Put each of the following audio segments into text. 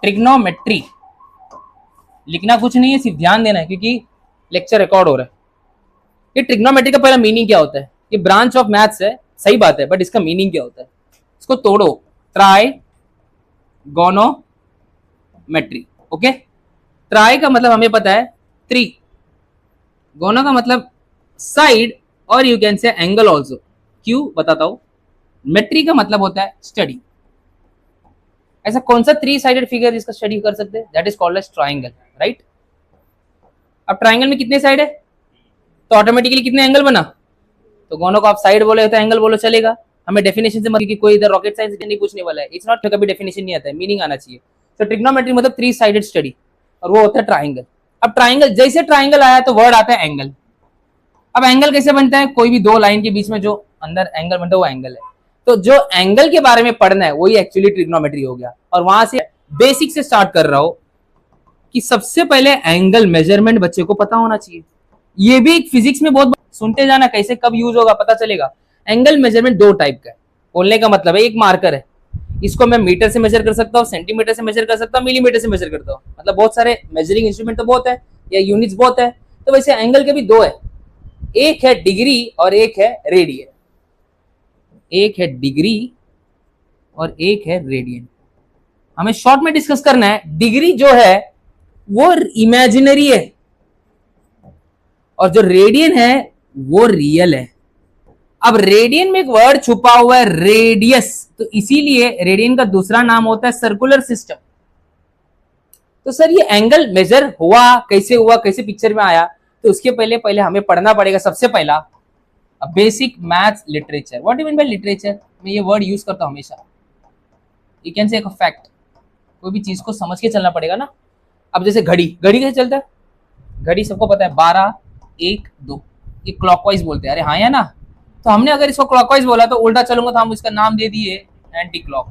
Trigonometry लिखना कुछ नहीं है, सिर्फ ध्यान देना है क्योंकि लेक्चर रिकॉर्ड हो रहा है। ये ट्रिग्नोमेट्री का पहला मीनिंग क्या होता है? ये ब्रांच ऑफ मैथ्स है, सही बात है, बट इसका मीनिंग क्या होता है? इसको तोड़ो, ट्राइगोनोमेट्री। ओके, ट्राई का मतलब हमें पता है 3, गोनो का मतलब साइड और यू कैन से एंगल ऑल्सो। क्यों बताता हूं। मेट्री का मतलब होता है स्टडी। ऐसा कौन सा 3 साइडेड फिगर जिसका स्टडी कर सकते हैं? That is called as triangle, right. अब ट्राइंगल में कितने साइड है तो ऑटोमेटिकली कितने एंगल बना? तो गोनो को आप साइड बोले तो एंगल बोलो चलेगा। हमें डेफिनेशन से मतलब कि कोई इधर रॉकेट साइंस नहीं पूछने वाला है। इट्स नॉट, कभी डेफिनेशन नहीं आता है, मीनिंग आना चाहिए। तो ट्रिग्नोमेट्री मतलब 3 साइडेड स्टडी और वो होता है ट्राइंगल। अब ट्राइंगल, जैसे ट्राइंगल आया तो वर्ड आता है एंगल। अब एंगल कैसे बनता है? कोई भी 2 लाइन के बीच में जो अंदर एंगल बनता है वो एंगल है। तो जो एंगल के बारे में पढ़ना है वही एक्चुअली ट्रिग्नोमेट्री हो गया। और वहां से बेसिक से स्टार्ट कर रहा हो कि सबसे पहले एंगल मेजरमेंट बच्चे को पता होना चाहिए। ये भी एक फिजिक्स में बहुत सुनते जाना, कैसे कब यूज होगा पता चलेगा। एंगल मेजरमेंट 2 टाइप का है। बोलने का मतलब है एक मार्कर है, इसको मैं मीटर से मेजर कर सकता हूँ, सेंटीमीटर से मेजर कर सकता हूँ, मिलीमीटर से मेजर करता हूँ। मतलब बहुत सारे मेजरिंग इंस्ट्रूमेंट तो बहुत है या यूनिट्स बहुत है। तो वैसे एंगल के भी 2 है, एक है डिग्री और एक है रेडियन। एक है डिग्री और एक है रेडियन। हमें शॉर्ट में डिस्कस करना है। डिग्री जो है वो इमेजिनरी है और जो रेडियन है वो रियल है। अब रेडियन में एक वर्ड छुपा हुआ है रेडियस, तो इसीलिए रेडियन का दूसरा नाम होता है सर्कुलर सिस्टम। तो सर ये एंगल मेजर हुआ कैसे पिक्चर में आया? तो उसके पहले हमें पढ़ना पड़ेगा सबसे पहला basic maths literature. What you mean bye literature? मैं ये वर्ड यूज करता हूं हमेशा। यू कैन से एक फैक्ट, कोई भी चीज को समझ के चलना पड़ेगा ना। अब जैसे घड़ी कैसे चलता है? घड़ी सबको पता है 12, 1, 2, ये क्लॉकवाइज बोलते हैं। अरे हाँ या ना? तो हमने अगर इसको क्लॉकवाइज बोला तो उल्टा चलूंगा तो हम इसका नाम दे दिए एंटी क्लॉक।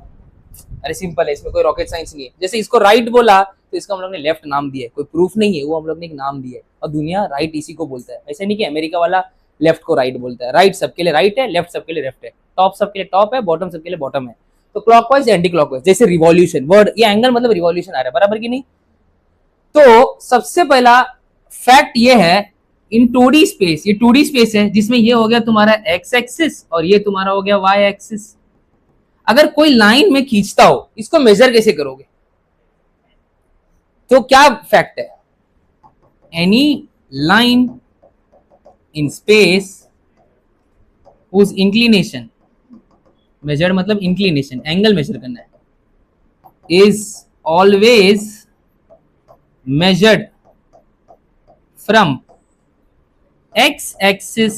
अरे सिंपल है, इसमें कोई रॉकेट साइंस नहीं है। जैसे इसको राइट बोला तो इसका हम लोग ने लेफ्ट नाम दिया है, कोई प्रूफ नहीं है, वो हम लोग ने एक नाम दिया है। और दुनिया राइट इसी को बोलता है। ऐसे नहीं कि अमेरिका वाला लेफ्ट को राइट बोलता है। राइट सबके लिए राइट है, लेफ्ट सबके लिए लेफ्ट है, टॉप सबके लिए टॉप है, बॉटम सबके लिए बॉटम है। तो क्लॉकवाइज एंटी क्लॉकवाइज। जैसे रिवॉल्यूशन वर्ड, ये एंगल मतलब रिवॉल्यूशन आ रहा है, बराबर की नहीं? तो सबसे पहला फैक्ट ये है, इन 2D स्पेस, ये 2D स्पेस है जिसमें ये हो गया तुम्हारा एक्स एक्सिस और ये तुम्हारा हो गया वाई एक्सिस। अगर कोई लाइन में खींचता हो, इसको मेजर कैसे करोगे? तो क्या फैक्ट है? Any line in space whose inclination, measure मतलब इंक्लिनेशन, एंगल मेजर करना है, is always measured from x axis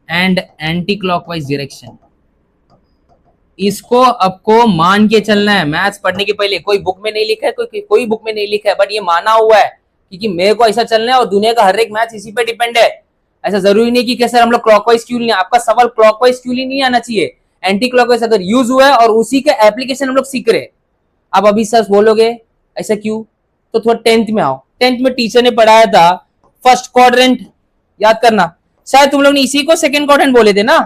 and anti-clockwise direction। इसको आपको मान के चलना है मैथ्स पढ़ने के पहले। कोई बुक में नहीं लिखा है, कोई बुक में नहीं लिखा है, बट ये माना हुआ है क्योंकि मेरे को ऐसा चलना है और दुनिया का हर एक मैथ्स इसी पे डिपेंड है। ऐसा जरूरी नहीं कि सर हम लोग क्लॉकवाइज क्यों नहीं, आपका सवाल क्लॉकवाइज क्यों नहीं आना चाहिए, एंटी क्लॉकवाइज अगर यूज हुआ है और उसी का एप्लीकेशन हम लोग सीख रहे। अब अभी सर बोलोगे ऐसा क्यों? तो थोड़ा 10th में आओ। 10th में टीचर ने पढ़ाया था फर्स्ट क्वाड्रेंट, याद करना। शायद तुम लोग ने इसी को सेकंड क्वाड्रेंट बोले थे ना,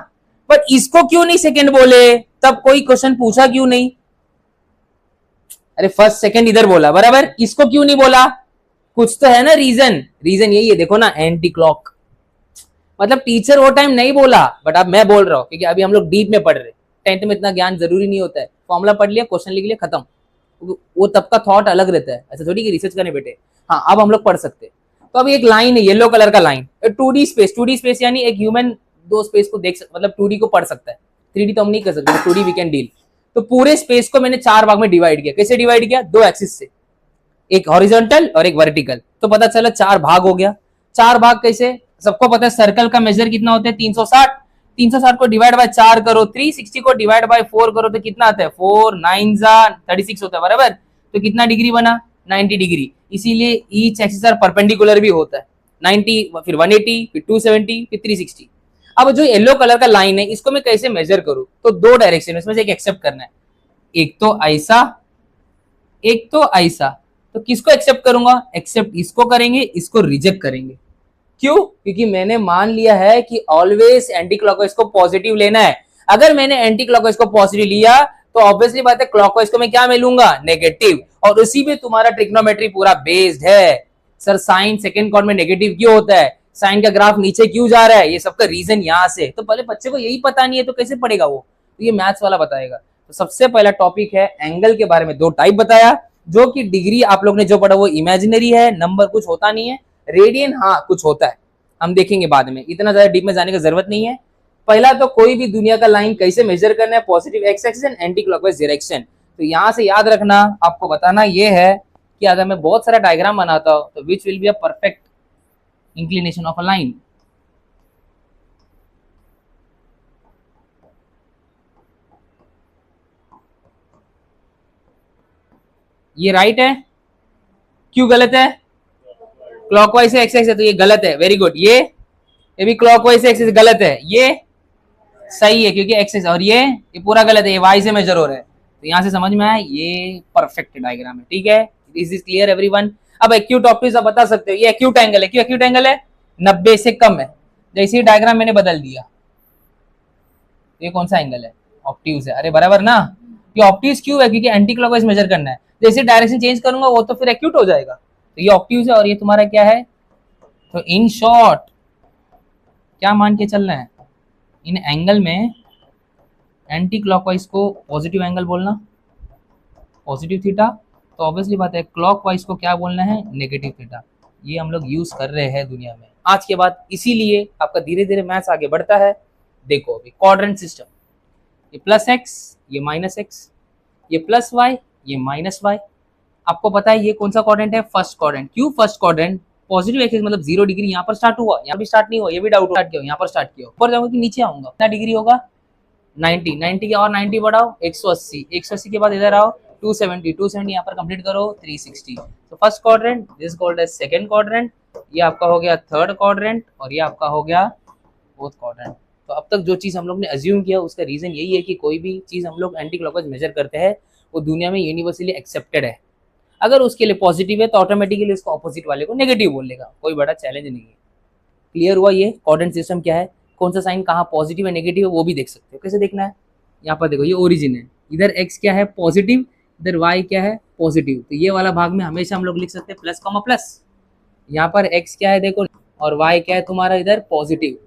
बट इसको क्यों नहीं सेकंड बोले? तब कोई क्वेश्चन पूछा क्यों नहीं? अरे फर्स्ट सेकंड इधर बोला, बराबर, इसको क्यों नहीं बोला? कुछ तो है ना रीजन। रीजन यही है, देखो ना, एंटी क्लॉक। मतलब टीचर वो टाइम नहीं बोला, बट अब मैं बोल रहा हूं क्योंकि अभी हम लोग डीप में पढ़ रहे। 10th में इतना ज्ञान जरूरी नहीं होता है। फॉर्मूला पढ़ लिया, क्वेश्चन लिख लिया, खत्म। वो तब का थॉट अलग रहता है, ऐसा थोड़ी कि रिसर्च करने बैठे। हाँ, अब हम लोग पढ़ सकते हैं। तो अभी एक लाइन है, येलो कलर का line, 2D space. 2D space यानी एक ह्यूमन 2 स्पेस को देख मतलब 2D को पढ़ सकता है। 3D तो हम नहीं कर सकते, 2D वी कैन डील। तो पूरे स्पेस को मैंने 4 भाग में डिवाइड किया। कैसे डिवाइड किया? 2 एक्सिस से, एक हॉरिजॉन्टल और एक वर्टिकल। तो पता चला 4 भाग हो गया। 4 भाग कैसे? सबको पता है सर्कल का मेजर कितना होता है? 360। 360 को डिवाइड बाय 4 करो, 360 को डिवाइड बाय 4 करो तो कितना आता है? 4 9 36 होता है, बराबर। तो कितना डिग्री बना? 90 डिग्री। इसीलिए ईच एक्सिस आर परपेंडिकुलर भी होता है। 90, फिर 180, फिर 270, फिर 360। अब जो येलो कलर का लाइन है इसको मैं कैसे मेजर करूं? तो 2 डायरेक्शन, इसमें से एक एक्सेप्ट करना है। एक तो ऐसा, एक तो ऐसा। तो किसको एक्सेप्ट करूंगा? एक्सेप्ट इसको करेंगे, इसको रिजेक्ट करेंगे। क्यों? क्योंकि मैंने मान लिया है कि ऑलवेज एंटी क्लॉकवाइज को पॉजिटिव लेना है। अगर मैंने एंटी क्लॉकवाइज को पॉजिटिव लिया तो ऑब्वियसली बात है क्लॉकवाइज को मैं क्या मिलूंगा, नेगेटिव, और उसी पे तुम्हारा ट्रिग्नोमेट्री पूरा बेस्ड है। सर साइन सेकंड क्वाड्रेंट में नेगेटिव क्यों होता है, साइन का ग्राफ नीचे क्यों जा रहा है, ये सबका रीजन यहाँ से। तो पहले बच्चे को यही पता नहीं है तो कैसे पढ़ेगा वो, तो ये मैथ्स वाला बताएगा। तो सबसे पहला टॉपिक है एंगल के बारे में, दो टाइप बताया, जो कि डिग्री आप लोग ने जो पढ़ा वो इमेजिनरी है, नंबर कुछ होता नहीं है, रेडियन हाँ कुछ होता है, हम देखेंगे बाद में, इतना ज्यादा डीप में जाने की जरूरत नहीं है। पहला तो कोई भी दुनिया का लाइन कैसे मेजर करना है, positive x axis and anti clockwise direction. तो यहां से याद रखना, आपको बताना ये है कि अगर मैं बहुत सारा डायग्राम बनाता हूं तो which will be a perfect inclination of a line. ये राइट है, क्यों गलत है, क्लॉकवाइज से एक्स एक्स है तो ये गलत है, वेरी गुड। ये भी क्लॉकवाइज से एक्स गलत है, ये सही है क्योंकि एक्सेस, और ये पूरा गलत है, ये वाई से मेजर हो रहा है। तो यहां से समझ में आया, ये परफेक्ट डायग्राम है, ठीक है, दिस इज क्लियर एवरीवन। अब एक्यूट ऑप्टिक्स आप बता सकते हो, ये एक्यूट एंगल है, क्यों एक्यूट एंगल है, 90 से कम है। जैसे डायग्राम मैंने बदल दिया, ये कौन सा एंगल है, ऑप्टिक्स है, अरे बराबर ना, ये ऑप्टिक्स क्यों है, क्योंकि एंटी क्लॉकवाइज मेजर करना है। जैसे डायरेक्शन चेंज करूंगा वो तो फिर एक्यूट हो जाएगा, तो ये ऑप्टिक्स है और ये तुम्हारा क्या है। तो इन शॉर्ट क्या मान के चलना है, इन एंगल में एंटी क्लॉकवाइज को पॉजिटिव एंगल बोलना, पॉजिटिव थीटा, तो ऑब्वियसली बात है क्लॉकवाइज को क्या बोलना है, नेगेटिव थीटा। ये हम लोग यूज कर रहे हैं दुनिया में आज के बाद, इसीलिए आपका धीरे धीरे मैथ्स आगे बढ़ता है। देखो अभी क्वाड्रेंट सिस्टम, ये प्लस एक्स, ये माइनस एक्स, ये प्लस वाई, ये माइनस वाई। आपको पता है ये कौन सा क्वाड्रेंट है, फर्स्ट क्वाड्रेंट। क्यों फर्स्ट क्वाड्रेंट, पॉजिटिव एक्सिस मतलब 0 डिग्री यहाँ पर स्टार्ट हुआ, यहाँ भी स्टार्ट नहीं हुआ, ये भी डाउट स्टार्ट किया, यहाँ पर स्टार्ट किया, ऊपर जाऊंगा कि नीचे आऊंगा, कितना डिग्री होगा 90, 90 के और 90 बढ़ाओ 180, 180 के बाद इधर आओ 270, 270 यहाँ पर कंप्लीट करो 360। तो first quadrant, this called as second quadrant, ये आपका हो गया थर्ड क्वाड्रेंट, और ये आपका हो गया फोर्थ क्वाड्रेंट। तो अब तक जो चीज हम लोग ने अज्यूम किया उसका रीजन यही है कि कोई भी चीज हम लोग एंटी क्लॉकवाइज मेजर करते हैं वो दुनिया में यूनिवर्सली एक्सेप्टेड है। अगर उसके लिए पॉजिटिव है तो ऑटोमेटिकली उसको ऑपोजिट वाले को नेगेटिव बोल लेगा, कोई बड़ा चैलेंज नहीं है। क्लियर हुआ ये क्वाड्रेंट सिस्टम क्या है, कौन सा साइन कहाँ पॉजिटिव है नेगेटिव है वो भी देख सकते हो। कैसे देखना है, यहाँ पर देखो ये ओरिजिन है, इधर एक्स क्या है पॉजिटिव, इधर वाई क्या है पॉजिटिव, तो ये वाला भाग में हमेशा हम लोग लिख सकते हैं प्लस कॉमा प्लस। यहाँ पर एक्स क्या है देखो, और वाई क्या है तुम्हारा इधर पॉजिटिव,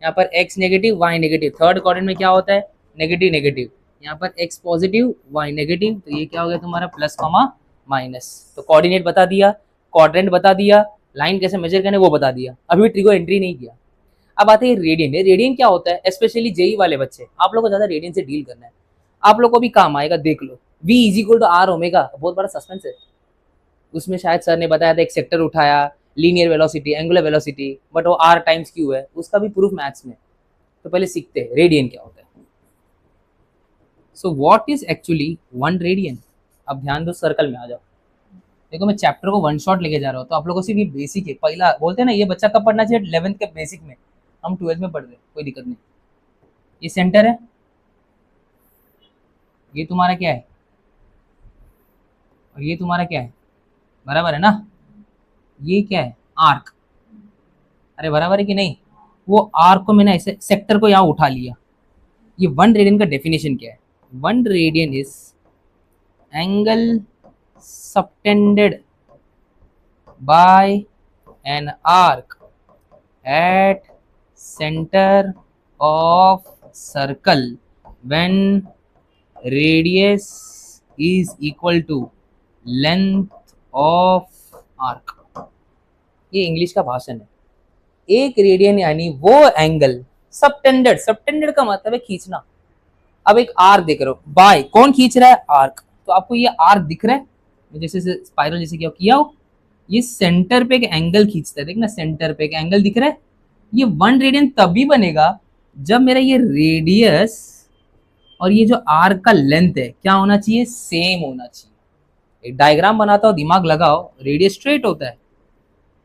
यहाँ पर x negative y negative, third quadrant में क्या होता है नेगेटिव नेगेटिव, यहाँ पर एक्स पॉजिटिव वाई नेगेटिव, तो ये क्या हो गया तुम्हारा प्लस कॉमा माइनस। तो कोऑर्डिनेट बता दिया, क्वाड्रेंट बता दिया, लाइन कैसे मेजर करने वो बता दिया, अभी ट्रिगो एंट्री नहीं किया। अब आते हैं रेडियन। रेडियन क्या होता है, स्पेशली जेई वाले बच्चे, आप लोग को ज्यादा रेडियन से डील करना है, आप लोग को भी काम आएगा, देख लो। V is equal to r omega, बहुत बड़ा सस्पेंस है उसमें, शायद सर ने बताया था एक सेक्टर उठाया, linear velocity, angular velocity, but वो आर टाइम्स क्यू है, उसका भी प्रूफ मैथ्स में। तो पहले सीखते हैं रेडियन क्या होता है। So what is actually 1 radian. अब ध्यान दो, सर्कल में आ जाओ, देखो मैं चैप्टर को 1 शॉट लेके जा रहा हूँ, तो आप लोगों से भी बेसिक है, पहला बोलते हैं ना ये बच्चा कब पढ़ना चाहिए, 11th के बेसिक में, हम 12th में पढ़ रहे हैं, कोई दिक्कत नहीं। ये सेंटर है, ये तुम्हारा क्या है, और ये तुम्हारा क्या है, बराबर है ना, ये क्या है आर्क, अरे बराबर है कि नहीं। वो आर्क को मैंने ऐसे सेक्टर को यहाँ उठा लिया। ये 1 रेडियन का डेफिनेशन क्या है, 1 radian is angle subtended by an arc at centre of circle when radius is equal to length of arc. ये इंग्लिश का भाषण है। 1 रेडियन यानी वो एंगल, सबटेंडेड, सबटेंडेड का मतलब है खींचना। अब एक आर्क देख रहे हो, बाय कौन खींच रहा है, आर्क। तो आपको ये आर्क दिख रहा है, जैसे स्पाइरल जैसे क्या किया हो, ये सेंटर पे एक एंगल खींचता है, देखना सेंटर पे एक एंगल दिख रहा है। ये 1 रेडियन तभी बनेगा जब मेरा ये रेडियस और ये जो आर्क का लेंथ है क्या होना चाहिए, सेम होना चाहिए। एक डायग्राम बनाता हो, दिमाग लगाओ, रेडियस स्ट्रेट होता है।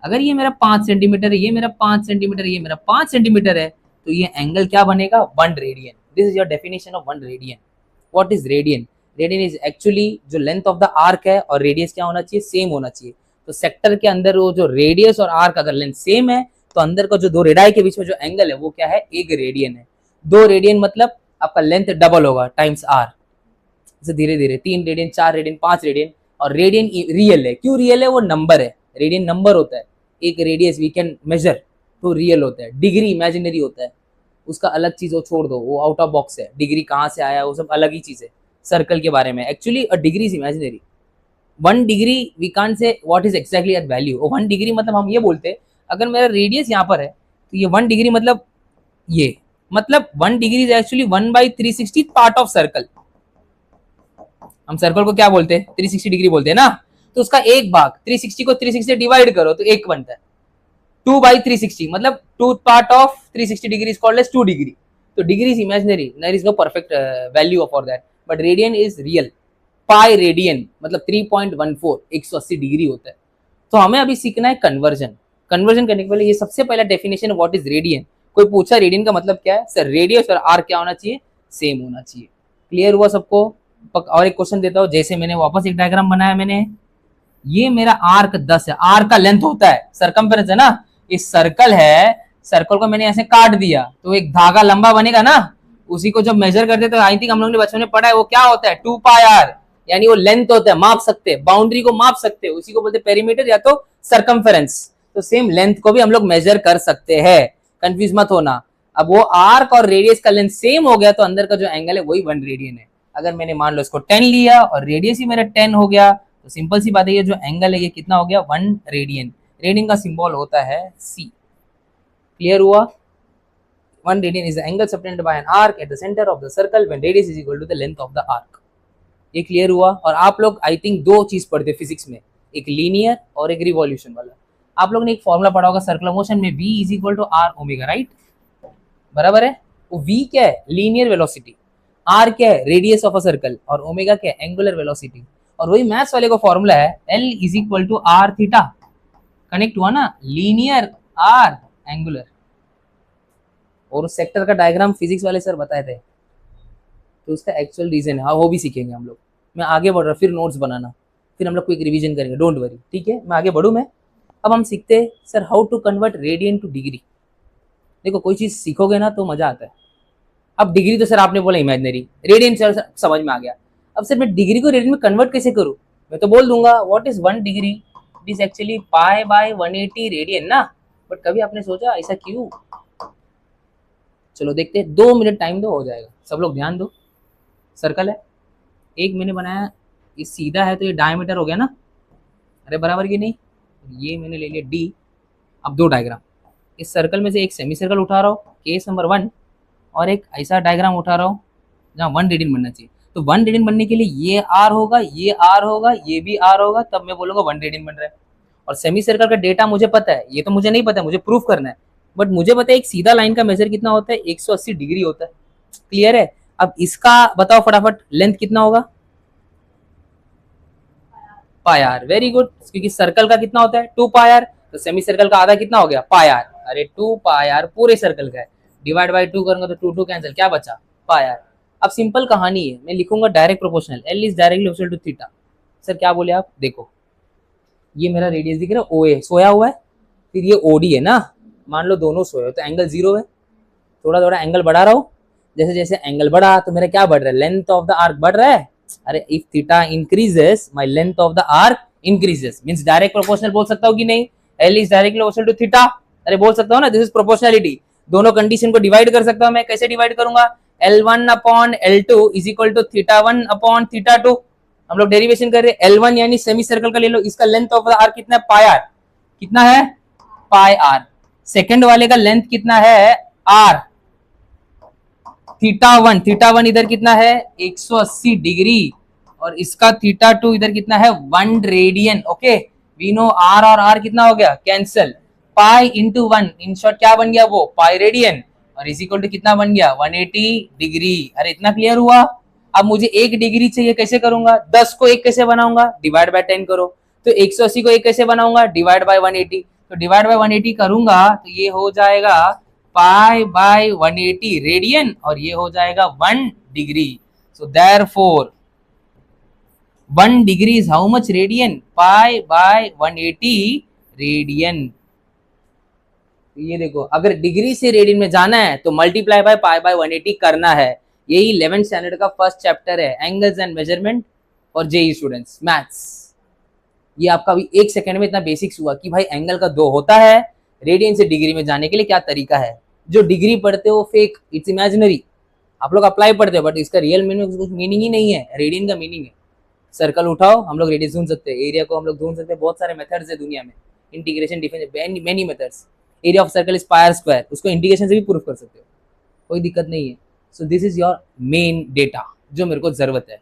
अगर ये मेरा 5 सेंटीमीटर है, ये मेरा 5 सेंटीमीटर है, ये मेरा 5 सेंटीमीटर है, तो ये एंगल क्या बनेगा, 1 radian. This is your definition of 1 radian. What is radian, radian is actually जो लेंथ ऑफ द आर्क है और रेडियस क्या होना चाहिए, सेम होना चाहिए। तो सेक्टर के अंदर वो जो रेडियस और आर्क अगर लेंथ सेम है तो अंदर का जो 2 रेडाई के बीच में जो एंगल है वो क्या है, 1 रेडियन है। 2 रेडियन मतलब आपका लेंथ डबल होगा टाइम्स आर। जैसे धीरे धीरे 3 रेडियन, 4 रेडियन, 5 रेडियन। और रेडियन रियल है, क्यों रियल है? वो नंबर है, रेडियन नंबर होता है, एक रेडियस वी कैन मेजर, तो रियल होता है। डिग्री इमेजिनरी होता है, उसका अलग चीज हो, छोड़ दो, वो आउट ऑफ बॉक्स है। डिग्री कहाँ से आया, वो सब अलग ही चीज है। सर्कल के बारे में actually a degree is imaginary. 1 degree we can't say what is exactly that value. 1 degree मतलब हम ये बोलते हैं अगर मेरा रेडियस यहाँ पर है तो ये 1 डिग्री मतलब ये, मतलब 1 degree is actually 1/360 part of circle. हम सर्कल को क्या बोलते हैं? 360 डिग्री बोलते हैं ना। तो उसका एक भाग, 360 को 360 से डिवाइड करो तो एक बनता है। 2/360 मतलब 2 part of 360 degree is called as 2 degree. तो degree is imaginary, there is no perfect value for that, but radian is real. Pi radian मतलब 3.14, 180 डिग्री होता है। तो हमें अभी सीखना है कन्वर्जन। कन्वर्जन करने के पहले ये सबसे पहला डेफिनेशन व्हाट इज रेडियन। कोई पूछा रेडियन का मतलब क्या है, सर रेडियस और आर क्या होना चाहिए? सेम होना चाहिए। क्लियर हुआ सबको? और एक क्वेश्चन देता हूँ, जैसे मैंने वापस एक डायग्राम बनाया, मैंने ये मेरा आर्क 10 है, आर्क का लेंथ होता है, सरकमफेरेंस है ना। इस सर्कल है, सर्कल को मैंने ऐसे काट दिया तो एक धागा लंबा बनेगा ना, उसी को जब मेजर करते तो आई थिंक हम लोग ने बचपन में पढ़ा है, वो क्या होता है? 2 पाई आर, यानी वो लेंथ होता है, माप सकते हैं, बाउंड्री को माप सकते हैं, उसी को बोलते हैं पेरीमीटर या तो सरकमफेरेंस। तो सेम लेंथ को भी हम लोग मेजर कर सकते हैं, कंफ्यूज मत होना। अब वो आर्क और रेडियस का लेंथ सेम हो गया तो अंदर का जो एंगल है वही 1 रेडियन है। अगर मैंने मान लो इसको 10 लिया और रेडियस ही मेरा 10 हो गया तो सिंपल सी बात है, ये जो एंगल है ये कितना हो गया? 1 रेडियन। रेडियन का सिंबल होता है C। क्लियर हुआ? 1 radian is the angle subtended by an arc at the centre of the circle when radius is equal to the length of the arc. ये क्लियर हुआ? और आप लोग आई थिंक 2 चीज पढ़ते फिजिक्स में, एक लीनियर और एक रिवॉल्यूशन वाला। आप लोग ने एक फॉर्मूला पढ़ा होगा सर्कुलर मोशन में, V is equal to r omega, right? बराबर है। वो V क्या है? लीनियर वेलोसिटी, R क्या है? रेडियस ऑफ अ सर्कल, और ओमेगा क्या है? Angular velocity. और वही मैथ्स वाले को फॉर्मूला है L is equal to r theta. Connect हुआ ना, लीनियर आर एंगुलर। और उस सेक्टर का डायग्राम फिजिक्स वाले सर बताए थे, तो उसका एक्चुअल रीजन है, हाँ वो भी सीखेंगे हम लोग। मैं आगे बढ़ रहा, फिर नोट्स बनाना, फिर हम लोग क्विक रिवीजन करेंगे, डोंट वरी, ठीक है? मैं आगे बढ़ूँ मैं। अब हम सीखते हैं sir how to convert radian to degree. देखो कोई चीज सीखोगे ना तो मजा आता है। अब डिग्री तो सर आपने बोला इमेजिनरी, रेडियन सर समझ में आ गया। अब सर मैं डिग्री को रेडियन में कन्वर्ट कैसे करूं? मैं तो बोल दूंगा what is 1 degree, it is actually pi by 180 radian ना। बट कभी आपने सोचा ऐसा क्यों? चलो देखते हैं, 2 मिनट टाइम दो, हो जाएगा। सब लोग ध्यान दो, सर्कल है, एक मैंने बनाया, ये सीधा है तो ये डायमीटर हो गया ना, अरे बराबर की नहीं, ये मैंने ले लिया D। अब 2 डायग्राम, इस सर्कल में से एक सेमी सर्कल उठा रहा हूँ, केस नंबर 1, और एक ऐसा डायग्राम उठा रहा हूँ जहाँ 1 रेडियन बनना चाहिए। तो 1 रेडियन बनने के लिए ये R होगा, ये R होगा, ये भी R होगा, तब मैं बोलूँगा 1 रेडियन बन रहा है। और सेमी सर्कल का डेटा मुझे पता है, ये तो मुझे नहीं पता, मुझे प्रूफ करना है। बट मुझे पता है एक सीधा लाइन का मेजर कितना होता है? 180 डिग्री होता है। क्लियर है? अब इसका बताओ फटाफट, लेंथ कितना होगा? पाई आर। वेरी गुड, क्योंकि सर्कल का कितना होता है? 2 पाई आर, तो सेमी सर्कल का आधा कितना हो गया? पाई आर। अरे 2 पाई आर पूरे सर्कल का है, डिवाइड बाय 2 करूंगा तो 2 कैंसिल, क्या बचा? पाई आर। अब सिंपल कहानी है, मैं लिखूंगा direct proportional, L is directly proportional to theta. Sir क्या बोले आप? देखो ये मेरा रेडियस दिख रहा है, OA सोया हुआ है, फिर ये OD है ना, मान लो दोनों सोए हो तो एंगल 0 है। थोड़ा थोड़ा एंगल बढ़ा रहा हूँ, जैसे जैसे एंगल बढ़ा तो मेरा क्या बढ़ रहा है? लेंथ ऑफ द आर्क बढ़ रहा है। अरे if theta increases my length of the arc increases, means direct proportional बोल सकता हूँ कि नहीं? L is directly proportional to theta, अरे बोल सकता हूँ ना, दिस इज प्रोपोर्शनलिटी। दोनों कंडीशन को डिवाइड कर सकता हूँ मैं, कैसे डिवाइड करूंगा? L1 upon L2 is equal to θ1 upon θ2। हम लोग डेरिवेशन कर रहे हैं, L1 यानी सेमी सर्कल का ले लो, इसका लेंथ ऑफ द आर्क कितना है? पाई आर। कितना है? पाई आर। सेकंड वाले का लेंथ कितना है? R। θ1 इधर कितना है? 180 डिग्री, और इसका θ2 इधर कितना है? 1 radian. Okay, we know R और R कितना हो गया? Cancel. Pi into 1, in short क्या बन गया? वो पाई रेडियन, और इज इक्वल टू कितना बन गया? 180 डिग्री। अरे इतना क्लियर हुआ? अब मुझे 1 डिग्री चाहिए, कैसे करूंगा? 10 को 1 कैसे बनाऊंगा? डिवाइड बाय 10 करो। तो 180 को 1 कैसे बनाऊंगा? Divide by 180। तो डिवाइड बाय 180 करूंगा तो ये हो जाएगा पाई बाय 180 रेडियन, और ये हो जाएगा 1 degree. So therefore 1 degree is how much radian? Pi by 180 radian. ये देखो, अगर डिग्री से रेडियन में जाना है तो मल्टीप्लाई बाय पाई बाय 180 करना है, यही 11th स्टैंडर्ड का फर्स्ट चैप्टर है, angles and measurement for JEE students maths. ये आपका अभी 1 सेकंड में इतना बेसिक्स हुआ कि भाई एंगल का 2 होता है, रेडियन से डिग्री में जाने के लिए क्या तरीका है। जो डिग्री पढ़ते हो फेक, इट्स इमेजिनरी, आप लोग अप्लाई पढ़ते हो बट इसका रियल मीनिंग कुछ मीनिंग ही नहीं है। रेडियन का मीनिंग है सर्कल उठाओ, हम लोग रेडियस ढूंढ सकते हैं, एरिया को हम लोग ढूंढ सकते हैं, बहुत सारे मेथड्स है दुनिया में, integration difference many methods. Area of circle is pier square, उसको इंटीग्रेशन से भी प्रूफ कर सकते हो, कोई दिक्कत नहीं है। So this is your main data जो मेरे को जरूरत है।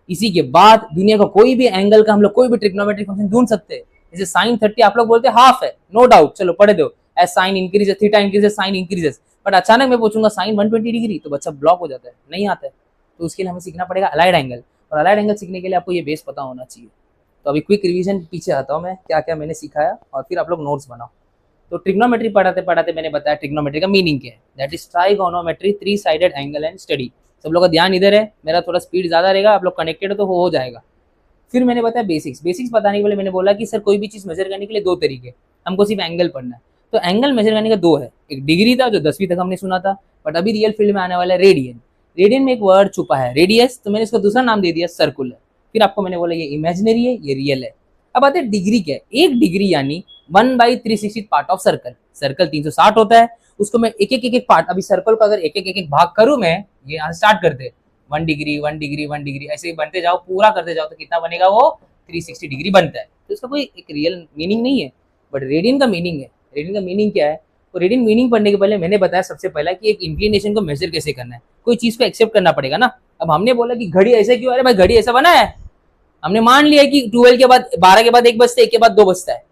इसी के बाद दुनिया का कोई भी एंगल का हम लोग कोई भी ट्रिग्नोमेट्रिक फंक्शन ढूंढ सकते हैं। जैसे साइन 30 आप लोग बोलते हैं हाफ है, नो डाउट, चलो पढ़े दो, as sine increases theta increases sine increases, but अचानक मैं पूछूंगा साइन 120 डिग्री तो बच्चा ब्लॉक हो जाता है, नहीं आता है। तो उसके लिए हमें सीखना पड़ेगा अलाइड एंगल, और अलाइड एंगल सीखने के लिए आपको ये बेस पता होना चाहिए। तो अभी क्विक रिवीजन पीछे आता हूँ मैं, क्या क्या मैंने सिखाया, और फिर आप लोग नोट्स बनाओ। तो ट्रिग्नोमेट्री पढ़ाते पढ़ाते मैंने बताया ट्रिग्नोमेट्री का मीनिंग क्या है, that is trigonometry, 3 sided angle and study. सब लोग का ध्यान इधर है, मेरा थोड़ा स्पीड ज्यादा रहेगा, आप लोग कनेक्टेड तो हो जाएगा। फिर मैंने बताया बेसिक्स, बेसिक्स बताने के लिए मैंने बोला कि सर कोई भी चीज मेजर करने के लिए 2 तरीके, हमको सिर्फ एंगल पढ़ना है। तो एंगल मेजर करने का 2 है, एक डिग्री था जो 10वीं तक हमने सुना था, बट अभी रियल फील्ड में आने वाला है रेडियन। रेडियन में एक वर्ड छुपा है रेडियस, तो मैंने इसका दूसरा नाम दे दिया सर्कुलर। फिर आपको मैंने बोला ये इमेजिनरी है, ये रियल है। अब आते हैं डिग्री क्या है। एक डिग्री यानी 1/360 पार्ट ऑफ सर्कल। सर्कल 360 होता है, उसको मैं एक एक पार्ट, अभी सर्कल का अगर एक भाग करूं मैं, ये यहाँ स्टार्ट करते 1 डिग्री 1 डिग्री 1 डिग्री ऐसे ही बनते जाओ, पूरा करते जाओ तो कितना बनेगा वो 360 डिग्री बनता है। तो इसका कोई एक रियल मीनिंग नहीं है, बट रेडियन का मीनिंग है। रेडियन का मीनिंग क्या है, तो रेडियन मीनिंग पढ़ने के पहले मैंने बताया सबसे पहला कि एक इंक्लिनेशन को मेजर कैसे करना है, कोई चीज को एक्सेप्ट करना पड़ेगा ना। अब हमने बोला कि घड़ी ऐसे क्यों, अरे भाई घड़ी ऐसा बना है, हमने मान लिया कि 12 के बाद 12 के बाद 1 बजता है, 1 के बाद 2 बजता है,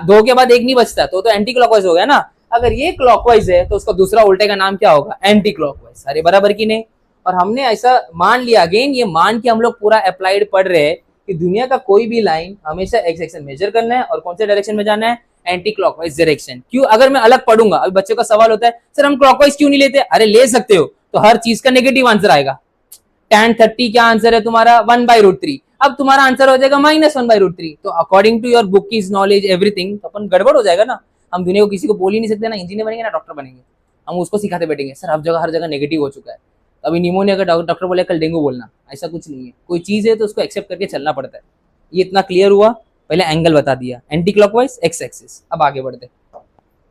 2 के बाद 1 नहीं बजता, तो एंटी क्लॉकवाइज हो गया ना। अगर ये क्लॉकवाइज है तो उसका दूसरा उल्टे का नाम क्या होगा, एंटी क्लॉकवाइज। अरे बराबर की नहीं। और हमने ऐसा मान लिया, अगेन ये मान के हम लोग पूरा अप्लाइड पढ़ रहे हैं कि दुनिया का कोई भी लाइन हमेशा एक्स एक्शन मेजर करना है और कौन से डायरेक्शन में जाना है, एंटी क्लॉकवाइज डायरेक्शन। क्यों, अगर मैं अलग पढ़ूंगा, अभी बच्चों का सवाल होता है सर हम क्लॉकवाइज क्यों नहीं लेते, अरे ले सकते हो, तो हर चीज का नेगेटिव आंसर आएगा। tan 30 क्या आंसर है तुम्हारा 1/√3, अब तुम्हारा आंसर हो जाएगा -1/√3। तो अकॉर्डिंग टू योर बुक की नॉलेज एवरीथिंग, तो अपन गड़बड़ हो जाएगा ना। हम दुनिया को किसी को बोल ही नहीं सकते ना इंजीनियर बनेंगे ना डॉक्टर बनेंगे, हम उसको सिखाते बैठेंगे सर हर जगह नेगेटिव हो चुका है। अभी निमोनिया का डॉक्टर बोले कल डेंगू बोलना, ऐसा कुछ नहीं है। कोई चीज है तो उसको एक्सेप्ट करके चलना पड़ता है। ये इतना क्लियर हुआ, पहले एंगल बता दिया, एंटी क्लॉकवाइज एक्स एक्सिस। अब आगे बढ़ते,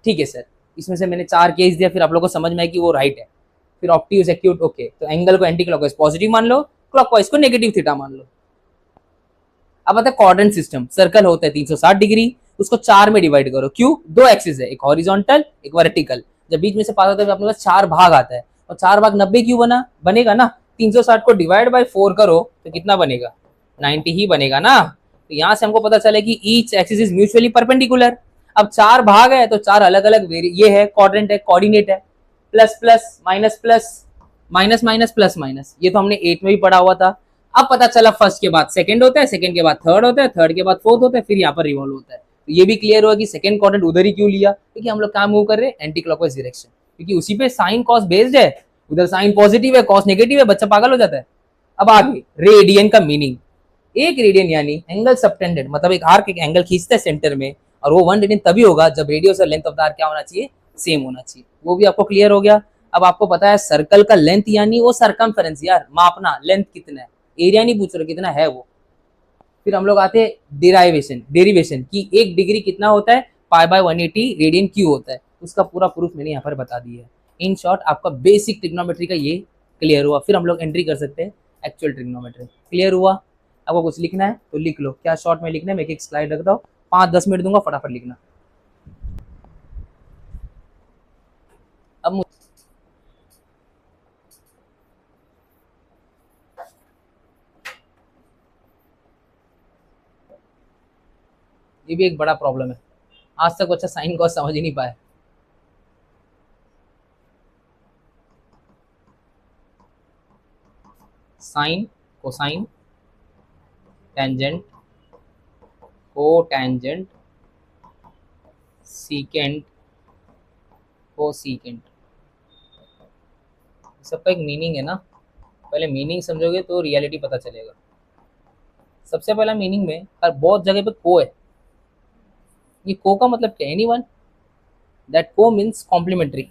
ठीक है सर, इसमें से मैंने 4 केस दिया, फिर आप लोगों को समझ में आया कि वो राइट है। फिर ऑप्टिव्स एक्यूट, ओके, तो एंगल को एंटी क्लॉकवाइज पॉजिटिव मान लो, क्लॉकवाइज को नेगेटिव थीटा मान लो। अब आता है क्वाड्रेंट सिस्टम। सर्कल होता है 360 डिग्री, उसको 4 में डिवाइड करो। क्यों, 2 एक्सिस है, एक हॉरिजॉन्टल एक वर्टिकल। जब बीच में से पास होता है अपने पास 4 भाग आता है, और 4 भाग 90 क्यों बनेगा ना। 360 को डिवाइड बाय 4 करो तो कितना बनेगा, 90 ही बनेगा ना। तो यहां से हमको पता चले कि each axis is mutually perpendicular. अब 4 भाग है तो 4 अलग अलग ये है, क्वाड्रेंट है, कोऑर्डिनेट है, plus plus minus plus minus minus plus minus, ये तो हमने 8 में भी पढ़ा हुआ था। अब पता चला फर्स्ट के बाद सेकंड होता है, सेकंड के बाद थर्ड होता है, थर्ड के बाद फोर्थ होता है, फिर यहाँ पर रिवॉल्व होता है। तो ये भी क्लियर हुआ कि सेकंड क्वाड्रेंट उधर ही क्यों लिया, क्योंकि हम लोग कहाँ मूव कर रहे हैं, एंटी क्लॉकवाइज डायरेक्शन, क्योंकि उसी पे साइन कॉस बेस्ड है। उधर साइन पॉजिटिव है, कॉस नेगेटिव है, बच्चा पागल हो जाता है। अब आगे रेडियन का मीनिंग, एक रेडियन यानी एंगल सबटेंडेड, मतलब एक आर्क एक एंगल खींचता है सेंटर में, और वो 1 रेडियन तभी होगा जब रेडियस और लेंथ ऑफ द आर्क क्या होना चाहिए, सेम होना चाहिए। वो भी आपको क्लियर हो गया। अब आपको पता है सर्कल का लेंथ यानी वो सरकमफेरेंस, यार मापना लेंथ कितना है, एरिया नहीं पूछ रहे कितना है वो। फिर हम लोग आते हैं डेरिवेशन की, 1 डिग्री कितना होता है, π/180 रेडियन क्यू होता है। उसका पूरा प्रूफ मैंने यहाँ पर बता दिया है। इन शॉर्ट आपका बेसिक ट्रिग्नोमेट्री का ये क्लियर हुआ। फिर हम लोग एंट्री कर सकते हैं एक्चुअल ट्रिग्नोमेट्री। क्लियर हुआ। आपको कुछ लिखना है तो लिख लो, क्या शॉर्ट में लिखना है, मैं एक स्लाइड रखता हूँ, 5-10 मिनट दूंगा, फटाफट लिखना। अब ये भी एक बड़ा प्रॉब्लम है, आज तक बच्चा साइन कॉस समझ ही नहीं पाया। Sine, cosine, tangent, cotangent, secant, cosecant, सबका एक मीनिंग है ना। पहले मीनिंग समझोगे तो रियलिटी पता चलेगा। सबसे पहला मीनिंग में हर बहुत जगह पे को है। ये को का मतलब क्या, anyone, that co means complementary.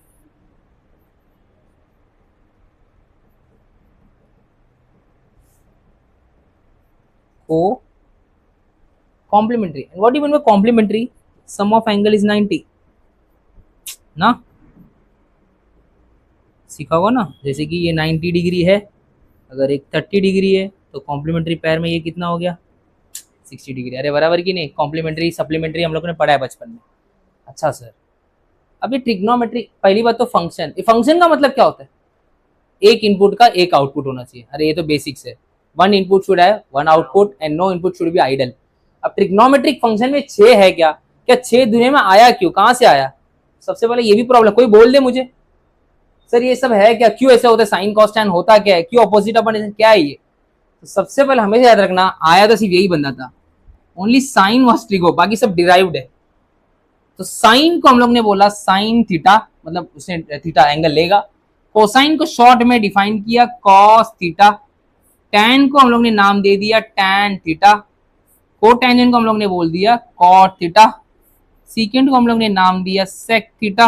Co complementary. What do you mean by complementary? Sum of angle is 90 ना, सीखा होगा ना। जैसे कि ये 90 डिग्री है, अगर एक 30 डिग्री है तो कॉम्प्लीमेंट्री पैर में ये कितना हो गया? 60 डिग्री। अरे बराबर की नहीं? कॉम्प्लीमेंट्री सप्लीमेंट्री हम लोग ने पढ़ा है बचपन में। अच्छा सर, अब ये ट्रिग्नोमेट्री, पहली बात तो फंक्शन, फंक्शन का मतलब क्या होता है? एक इनपुट का एक आउटपुट होना चाहिए। अरे ये तो बेसिक्स है। One input should have one output and no input should be idle. अब ट्रिग्नोमेट्रिक फंक्शन में 6 है क्या? क्या 6 दुनिया में आया क्यों? कहां से आया? सबसे पहले ये भी प्रॉब्लम, कोई बोल दे मुझे सर ये सब है क्या, क्यों ऐसा होता है, साइन कॉस टैन होता क्या है, क्यों अपोजिट अपन क्या है ये? तो सबसे पहले हमेशा याद रखना, आया तो सिर्फ यही बंदा था, ओनली साइन वाज ट्रिगो, बाकी सब डिराइव्ड है। तो साइन को हम लोग ने बोला साइन थीटा, मतलब उसने थीटा एंगल लेगा। कोसाइन को शॉर्ट में डिफाइन किया कॉस थीटा। टैन को हम लोग ने नाम दे दिया टैन थीटा। कोटैंजेंट को हम लोग ने बोल दिया कॉट थीटा। सीकेंट को हम लोग ने नाम दिया सेक थीटा।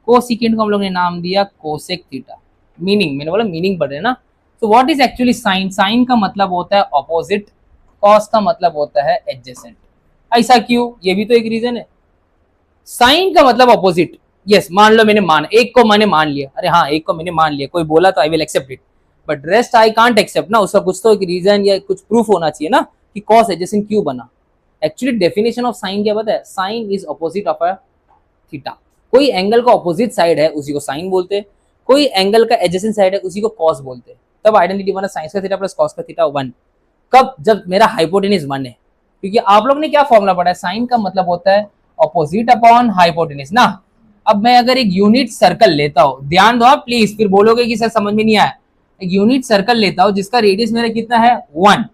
कोसिकेंट को हम लोग ने नाम दिया कोसेक थीटा। मीनिंग, मैंने बोला मीनिंग पढ़ रहे ना। तो what is actually sine? Sine का मतलब होता है ऑपोजिट, कॉस का मतलब होता है एडजेसेंट। ऐसा क्यों? ये भी तो एक रीजन है। साइन का मतलब ऑपोजिट, यस मान लो मैंने एक को मैंने मान लिया, अरे हाँ एक को मैंने मान लिया, कोई बोला तो I will accept it, but rest I can't accept ना। उसका कुछ तो एक रीजन या कुछ प्रूफ होना चाहिए ना कि कॉस एडजेसेंट क्यों बना। एक्चुअली डेफिनेशन ऑफ साइन क्या पता है? Sine is opposite of a theta. कोई एंगल का ऑपोजिट साइड है उसी को साइन बोलते हैं, कोई एंगल का एडजेसेंट साइड है उसी को कॉस बोलते हैं। तब आइडेंटिटी बना साइन का थीटा प्लस कॉस का थीटा 1। कब? जब मेरा हाइपोटेन्यूज 1 है। क्योंकि आप लोग ने क्या फॉर्मूला पढ़ा है? साइन का मतलब होता है ऑपोजिट अपॉन हाइपोटेन्यूज ना। अब मैं अगर एक यूनिट सर्कल लेता हूं, ध्यान दो आप प्लीज, फिर बोलोगे कि सर समझ में नहीं आया। एक यूनिट सर्कल लेता हूं जिसका रेडियस मेरा कितना है 1।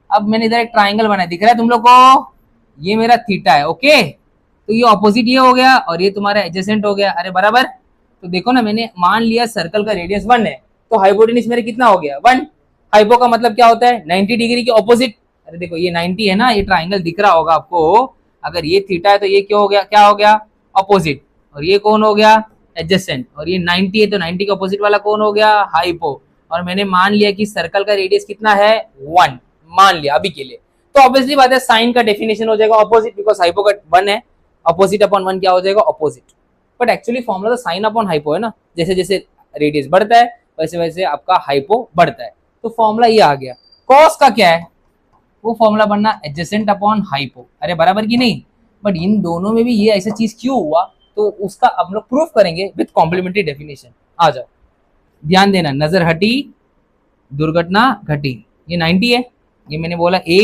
अब मैंने इधर एक ट्राइंगल बनाया, दिख रहा है तुम लोग को? ये मेरा थीटा है, ओके। तो ये ऑपोजिट ये हो गया और ये तुम्हारा एडजेसेंट हो गया। अरे बराबर। तो देखो ना, मैंने मान लिया सर्कल का रेडियस 1 है, तो हाइपोटेन्यूज मेरा कितना हो गया 1। हाइपो का मतलब क्या होता है? 90 डिग्री के ऑपोजिट। अरे देखो ये 90 है ना, ये ट्राइंगल दिख रहा होगा आपको। अगर ये थीटा है तो ये क्या हो गया? क्या हो गया? ऑपोजिट। और ये कौन हो गया? एडजेसेंट। और ये 90 है तो 90 के ऑपोजिट वाला कौन हो गया? हाइपो। और मैंने मान लिया कि सर्कल का रेडियस कितना है 1, मान लिया अभी के लिए। तो ऑब्वियसली बात है साइन का डेफिनेशन हो जाएगा ऑपोजिट, बिकॉज हाइपो का 1 है, ऑपोजिट अपॉन 1 क्या हो जाएगा? ऑपोजिट। बट एक्चुअली फॉर्मूला तो साइन अपॉन हाइपो है ना, जैसे जैसे रेडियस बढ़ता है वैसे वैसे आपका हाइपो बढ़ता है। तो फॉर्मूला ये आ गया। कॉस का क्या है? वो फॉर्मूला बनना एडजेसेंट अपॉन हाइपो। अरे बराबर की नहीं? बट इन दोनों में भी ये ऐसा चीज क्यों हुआ, तो उसका हम लोग प्रूफ करेंगे विद कॉम्प्लीमेंट्री डेफिनेशन। आ जाओ, ध्यान देना, नजर हटी दुर्घटना घटी। ये 90 है, ये मैंने बोला ए,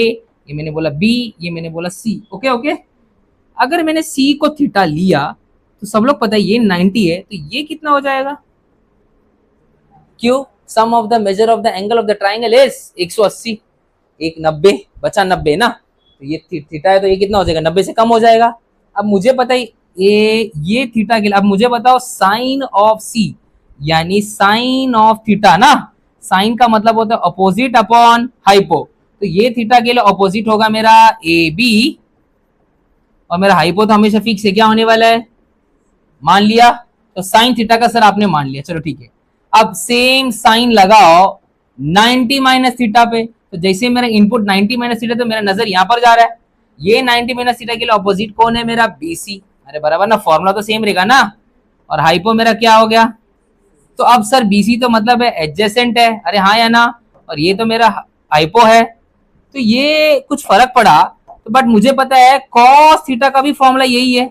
ये मैंने बोला बी, ये मैंने बोला सी। Okay okay. अगर मैंने सी को थीटा लिया तो सब लोग पता है ये 90 है, तो ये कितना हो जाएगा? क्यों? Sum of the major of the angle of the triangle is 180, 190 बचा 90 ना। तो ये थीटा है तो ये कितना हो जाएगा? 90 से कम हो जाएगा। अब मुझे पता है ये थीटा के लिए, अब मुझे बताओ साइन ऑफ सी यानी साइन ऑफ थीटा ना। साइन का मतलब होता है अपोजिट अपॉन हाइपो। तो ये थीटा के लिए अपोजिट होगा मेरा ए बी, और मेरा हाइपो तो हमेशा फिक्स है, क्या होने वाला है? मान लिया। तो साइन थीटा का सर आपने मान लिया, चलो ठीक है। अब सेम साइन लगाओ 90 माइनस थीटा पे। तो जैसे मेरा इनपुट 90 माइनस थीटा, तो मेरा नजर यहां पर जा रहा है। ये 90 माइनस थीटा के लिए ऑपोजिट कौन है? मेरा बीसी। अरे बराबर ना, फॉर्मूला तो सेम रहेगा ना। और हाइपो मेरा क्या हो गया? तो अब सर बीसी तो मतलब है एडजेसेंट है, अरे हाँ या ना। और ये तो मेरा हाइपो है, तो ये कुछ फर्क पड़ा। तो बट मुझे पता है कॉस थीटा का भी फॉर्मूला यही है।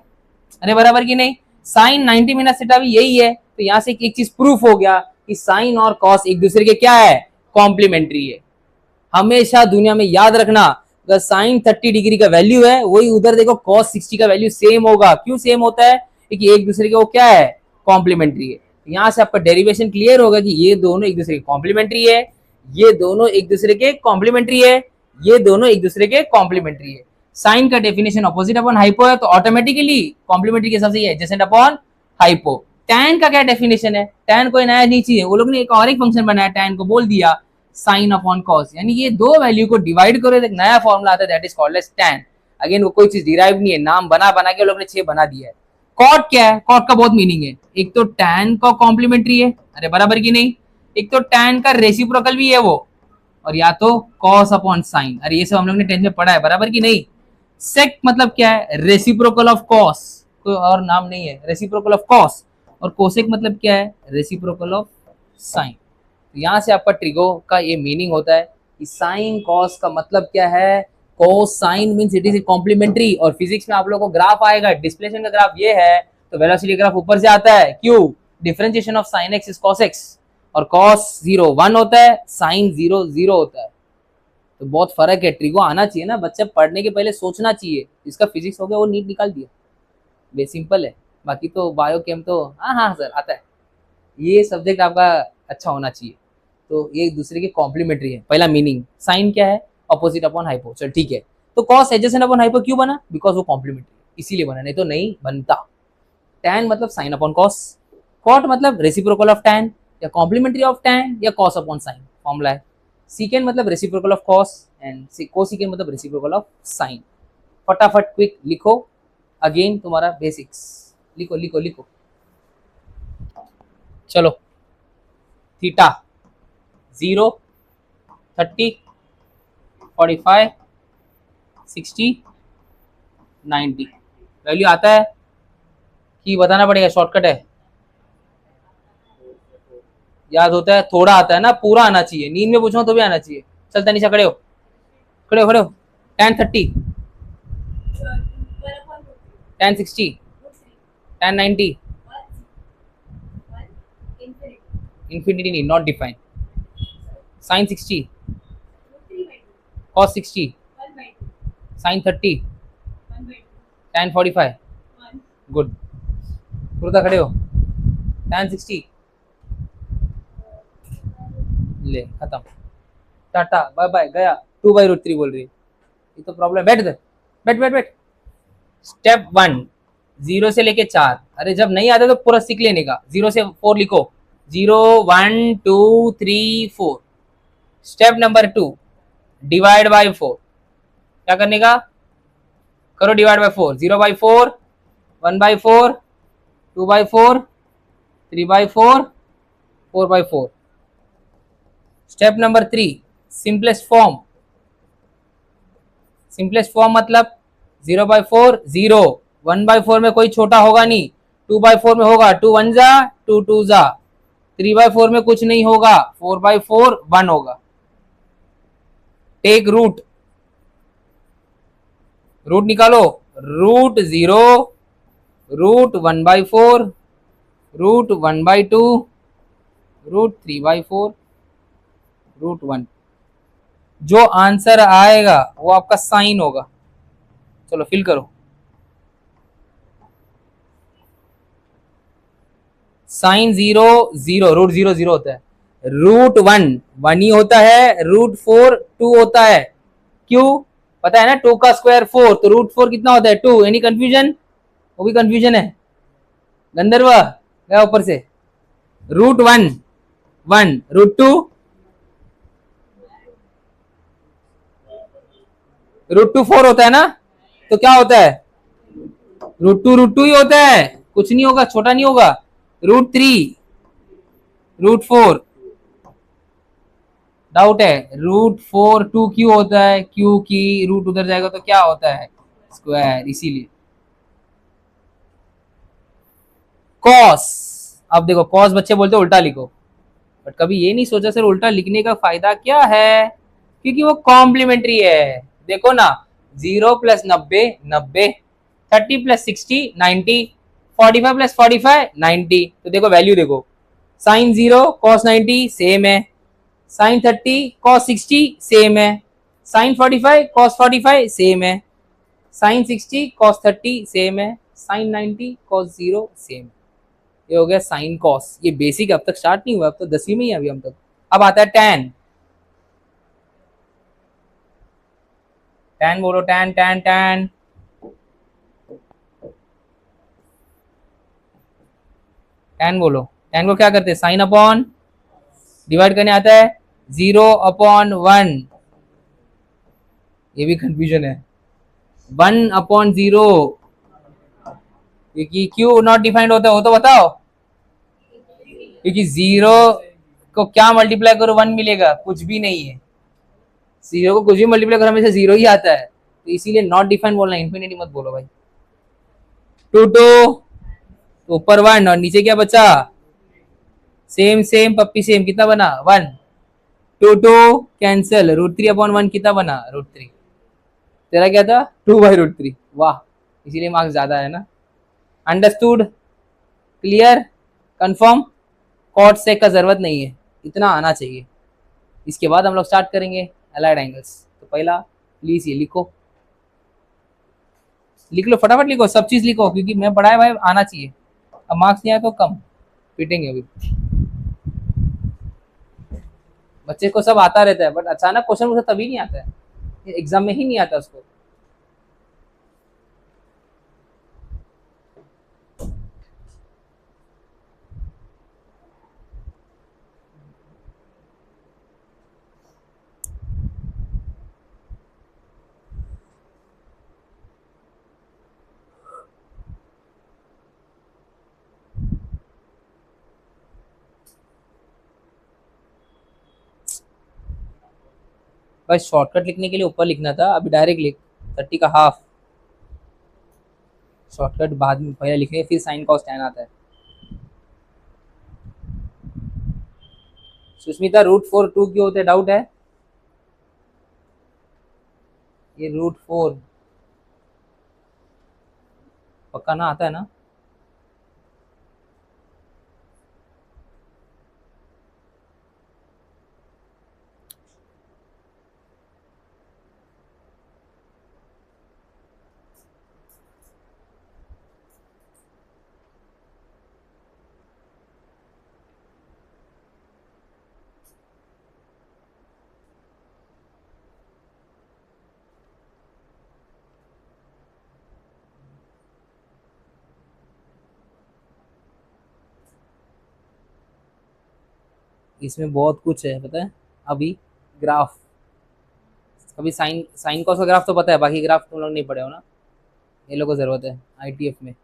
अरे बराबर की नहीं? साइन 90 माइनस थीटा भी यही है। तो यहां से एक चीज प्रूफ हो गया कि साइन और कॉस एक दूसरे के क्या है? कॉम्प्लीमेंट्री है। हमेशा दुनिया में याद रखना, अगर साइन 30 डिग्री का वैल्यू है, वही उधर देखो कॉस 60 का वैल्यू सेम होगा। क्यों सेम होता है? क्योंकि एक दूसरे के वो क्या है? कॉम्प्लीमेंट्री है। यहां से आपका डेरिवेशन क्लियर होगा कि ये दोनों एक दूसरे के कॉम्प्लीमेंट्री है, ये दोनों एक दूसरे के कॉम्प्लीमेंट्री है, ये दोनों एक दूसरे के कॉम्प्लीमेंट्री है। साइन का डेफिनेशन ऑपोजिट अपॉन हाइपो है, तो ऑटोमेटिकली कॉम्प्लीमेंट्री के हिसाब से ये एडजेसेंट अपॉन हाइपो। टैन का क्या डेफिनेशन है? टैन कोई नया नहीं चाहिए, वो लोग ने एक और एक फंक्शन बनाया, टैन को बोल दिया साइन अपॉन कॉस। यानी ये दो वैल्यू को डिवाइड करो, एक नया फॉर्मूला आता है, that is called as tan. Again वो कोई चीज डिराइव नहीं है, नाम बना बना के लोग ने 6 बना दिया है। कॉट क्या है? कॉट का बहुत मीनिंग है। एक तो टैन का कॉम्प्लीमेंट्री है, अरे बराबर की नहीं? एक तो टैन का रेसिप्रोकल भी है वो। और या तो कॉस अपॉन साइन। अरे ये सब हम लोग ने 10th में पढ़ा है, बराबर की नहीं। सेक मतलब क्या है, रेसिप्रोकल ऑफ कॉस, कोई और नाम नहीं है, रेसिप्रोकल ऑफ कॉस। और कोसेक मतलब क्या है, रेसिप्रोकल ऑफ साइन। तो यहाँ से आपका ट्रिगो का ये मीनिंग होता है कि साइन कॉस का मतलब क्या है, cos sine means it is complementary. और फिजिक्स में आप लोगों को ग्राफ आएगा, डिस्प्लेसमेंट का ग्राफ ये है तो वेलोसिटी ग्राफ ऊपर से आता है, क्यों, differentiation of sine x is cos x. और कॉस 0 1 होता है, साइन 0 0 होता है। तो बहुत फर्क है, ट्रिगो आना चाहिए ना, बच्चे पढ़ने के पहले सोचना चाहिए। जिसका फिजिक्स हो गया वो नीट निकाल दिया, बे सिंपल है। बाकी तो बायो केम तो हाँ हाँ सर आता है, ये सब्जेक्ट आपका अच्छा होना चाहिए। तो ये एक दूसरे के कॉम्प्लीमेंट्री है। पहला मीनिंग साइन क्या है, अपोजिट अपॉन हाइपो, चल ठीक है। तो कॉस एडजेसेंट अपॉन हाइपो क्यों बना, बिकॉज वो कॉम्प्लीमेंट्री इसीलिए बना, नहीं तो नहीं बनता। टैन मतलब साइन अपॉन कॉस, कॉट मतलब रेसिप्रोकल ऑफ टैन या कॉम्प्लीमेंट्री ऑफ टैन या कॉस अपॉन साइन, फॉर्मूला है। सीकेंड मतलब reciprocal of cos and cosecant मतलब रेसिप्रोकल ऑफ साइन। फटाफट क्विक लिखो, अगेन तुम्हारा बेसिक्स लिखो लिखो लिखो। चलो, थीटा 0 30 45 60 90 वैल्यू आता है कि बताना पड़ेगा, शॉर्टकट है, याद होता है, थोड़ा आता है ना, पूरा आना चाहिए, नींद में पूछो तो भी आना चाहिए। चलता नीचे खड़े हो, खड़े हो खड़े हो। tan 30 tan 60 tan 90 infinity नहीं, not defined, sin 60 cos 60 sin 30 tan 45 good, पूरा खड़े हो। tan 60 ले खत्म, टाटा बाय बाय गया, 2/√3 बोल रही है, ये तो प्रॉब्लम। बैठ इधर, बैठ बैठ बैठ। स्टेप 1 0 से लेके 4, अरे जब नहीं आता तो पूरा सीख लेने का। 0 से 4 लिखो, 0 1 2 3 4। स्टेप नंबर 2 डिवाइड बाय 4, क्या करने का, करो divide by 4। 0/4 1/4 2/4 3/4 4/4। Step number 3 simplest form, simplest form मतलब 0/4 0, 1/4 में कोई छोटा होगा नहीं, 2/4 में होगा, 2 1 जा 2 2 जा, 3/4 में कुछ नहीं होगा, 4/4 1 होगा। टेक रूट, रूट निकालो, root 0 root 1/4 root 1/2 root 3/4 root 1। जो आंसर आएगा वो आपका साइन होगा। चलो फिल करो, साइन 0 0 रूट 0 0 होता है, रूट 1 1 ही होता है, रूट 4 2 होता है, क्यों पता है ना, 2 का स्क्वायर 4, तो रूट 4 कितना होता है 2। एनी कंफ्यूजन, वो भी कंफ्यूजन है, गंधर्व गया ऊपर से। रूट 1 1 रूट 2 रूट 2 4 होता है ना, तो क्या होता है रूट 2 ही होता है, कुछ नहीं होगा, छोटा नहीं होगा। रूट 3 रूट 4 डाउट है, रूट 4 2 क्यों होता है, क्योंकि रूट उधर जाएगा तो क्या होता है स्क्वायर, इसीलिए। कॉस, अब देखो कॉस बच्चे बोलते उल्टा लिखो, बट कभी ये नहीं सोचा सर उल्टा लिखने का फायदा क्या है, क्योंकि वो कॉम्प्लीमेंट्री है। देखो ना, 0 + 90 90, 30 + 60 90, 45 + 45 90। तो देखो वैल्यू देखो, साइन 0 कॉस 90 सेम है, साइन 30 कॉस 60 सेम है, साइन 45 कॉस 45 सेम है, साइन 60 कॉस 30 सेम है, साइन 90 कॉस 0 सेम। ये हो गया साइन कॉस, ये बेसिक अब तक स्टार्ट नहीं हुआ, अब तो 10वीं में ही अभी हम तक। अब आता है टैन, टैन बोलो, टैन टैन टैन टैन बोलो। टैन को क्या करते हैं, साइन अपॉन, डिवाइड करने आता है 0/1, ये भी कंफ्यूजन है, 1/0, क्योंकि क्यों नॉट डिफाइंड होता है वो तो बताओ, क्योंकि 0 को क्या मल्टीप्लाई करो 1 मिलेगा, कुछ भी नहीं है, जीरो को कुछ भी मल्टीप्लाई करो हमेशा जीरो ही आता है, तो इसीलिए नॉट डिफाइन बोलना, इन्फिनिटी मत बोलो भाई। 2 तो ऊपर 1 और नीचे क्या बचा, सेम सेम पप्पी सेम, कितना बना 1, 2 कैंसिल, √3/1 कितना बना √3, तेरा क्या था 2/√3, वाह, इसीलिए मार्क्स ज्यादा है ना। Understood, clear, confirm, cot sec का जरूरत नहीं है, इतना आना चाहिए। इसके बाद हम लोग स्टार्ट करेंगे अलाइड एंगल्स। तो पहला प्लीज ये लिखो, लिख लो फटाफट लिखो, सब चीज लिखो, क्योंकि मैं पढ़ाया भाई आना चाहिए। अब मार्क्स नहीं आया तो कम पिटेंगे अभी। बच्चे को सब आता रहता है, बट अचानक क्वेश्चन उसे तभी नहीं आता है, एग्जाम में ही नहीं आता उसको। बस शॉर्टकट लिखने के लिए ऊपर लिखना था, अभी डायरेक्ट लिख 30 का हाफ। शॉर्टकट बाद में पहले लिखेंगे, फिर साइन कॉस टैन आता है। सुष्मिता √4 2 क्यों होते हैं, डाउट है? ये √4 पक्का ना आता है ना? इसमें बहुत कुछ है पता है। अभी ग्राफ, अभी साइन साइन कॉस का ग्राफ तो पता है, बाकी ग्राफ तुम लोग नहीं पढ़े हो ना, ये लोगों को जरूरत है आईटीएफ में,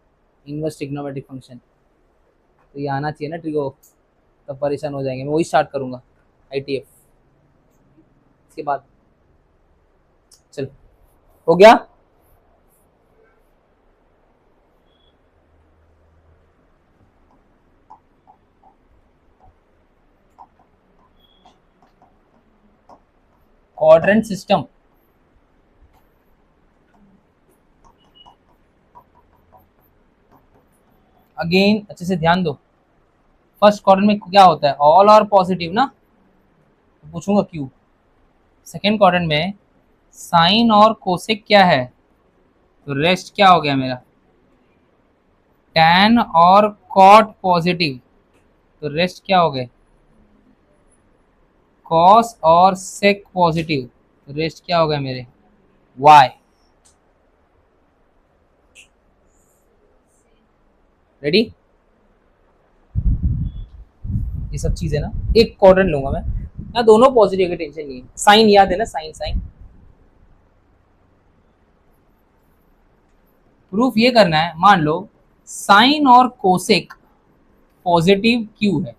इनवर्स ट्रिग्नोमेट्रिक फंक्शन। तो ये आना चाहिए ना ट्रिगो, तब परेशान हो जाएंगे। मैं वही स्टार्ट करूंगा आईटीएफ, इसके बाद चलो हो गया। क्वाड्रेंट सिस्टम, अगेन अच्छे से ध्यान दो। फर्स्ट क्वाड्रेंट में क्या होता है, ऑल और पॉजिटिव ना, तो पूछूंगा क्यों। सेकेंड क्वाड्रेंट में साइन और कोसेक क्या है, तो रेस्ट क्या हो गया मेरा, टैन और कॉट पॉजिटिव, तो रेस्ट क्या हो गए, कॉस और सेक पॉजिटिव, तो रेस्ट क्या हो गया मेरे, वाई। रेडी, ये सब चीज है ना। एक क्वाड्रेंट लूंगा मैं ना, दोनों पॉजिटिव की टेंशन नहीं है। साइन याद है ना, साइन साइन प्रूफ ये करना है। मान लो साइन और कोसेक पॉजिटिव क्यू है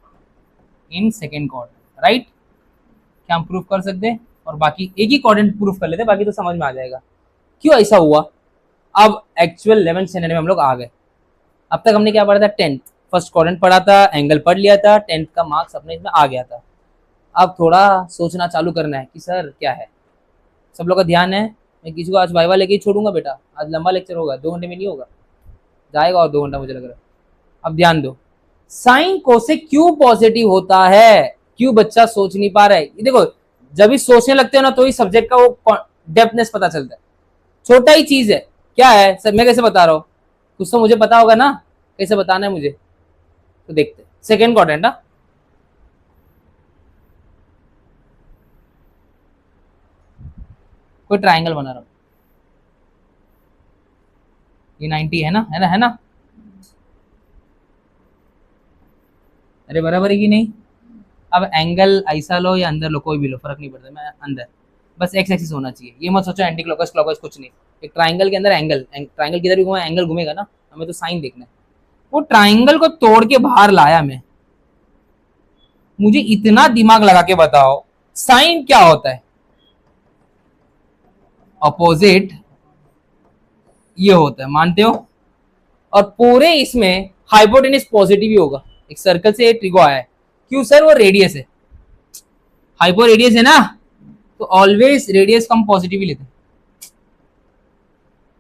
इन सेकेंड क्वाड्रेंट, राइट, क्या हम प्रूफ कर सकते हैं? और बाकी एक ही क्वाड्रेंट प्रूफ कर लेते हैं, बाकी तो समझ में आ जाएगा क्यों ऐसा हुआ। अब एक्चुअल 11th स्टैंडर्ड में हम लोग आ गए। अब तक हमने क्या पढ़ा था, 10th फर्स्ट क्वाड्रेंट पढ़ा था, एंगल पढ़ लिया था, 10th का मार्क्स अपने इसमें आ गया था। अब थोड़ा सोचना चालू करना है कि सर क्या है। सब लोग का ध्यान है, मैं किसी को आज वाइवा लेके ही छोड़ूंगा बेटा, आज लंबा लेक्चर होगा, 2 घंटे में नहीं होगा, जाएगा और 2 घंटा मुझे लग रहा है। अब ध्यान दो, साइन कोसेक क्यों पॉजिटिव होता है, क्यों बच्चा सोच नहीं पा रहा है। ये देखो, जब भी सोचने लगते हो ना तो ही सब्जेक्ट का वो डेप्थनेस पता चलता है। छोटा ही चीज है, क्या है सर, मैं कैसे बता रहा हूँ, कुछ तो मुझे पता होगा ना, कैसे बताना है मुझे, तो देखते सेकेंड क्वाड्रेंट ना। कोई ट्राइंगल बना रहा हूं, ये 90 है ना, है ना, है ना, अरे बराबर है कि नहीं। अब एंगल ऐसा लो या अंदर लो, कोई भी लो, फर्क नहीं पड़ता, मैं अंदर, बस एक्स एक्सिस होना चाहिए। ये मत सोचो एंटी क्लॉकवाइज क्लॉकवाइज, कुछ नहीं। एक ट्राइंगल के अंदर एंगल, ट्राइंगल किधर भी घूमा एंगल घूमेगा ना, हमें तो साइन देखना है। वो ट्राइंगल को तोड़ के बाहर लाया मैं, मुझे इतना दिमाग लगा के बताओ साइन क्या होता है। अपोजिट ये होता है, मानते हो? और पूरे इसमें हाइपोटेन्यूज पॉजिटिव ही होगा। एक सर्कल से ट्रिगो आया है, क्यों सर? वो रेडियस है, हाइपो रेडियस है ना, तो ऑलवेज रेडियस को हम पॉजिटिव ही लेते हैं।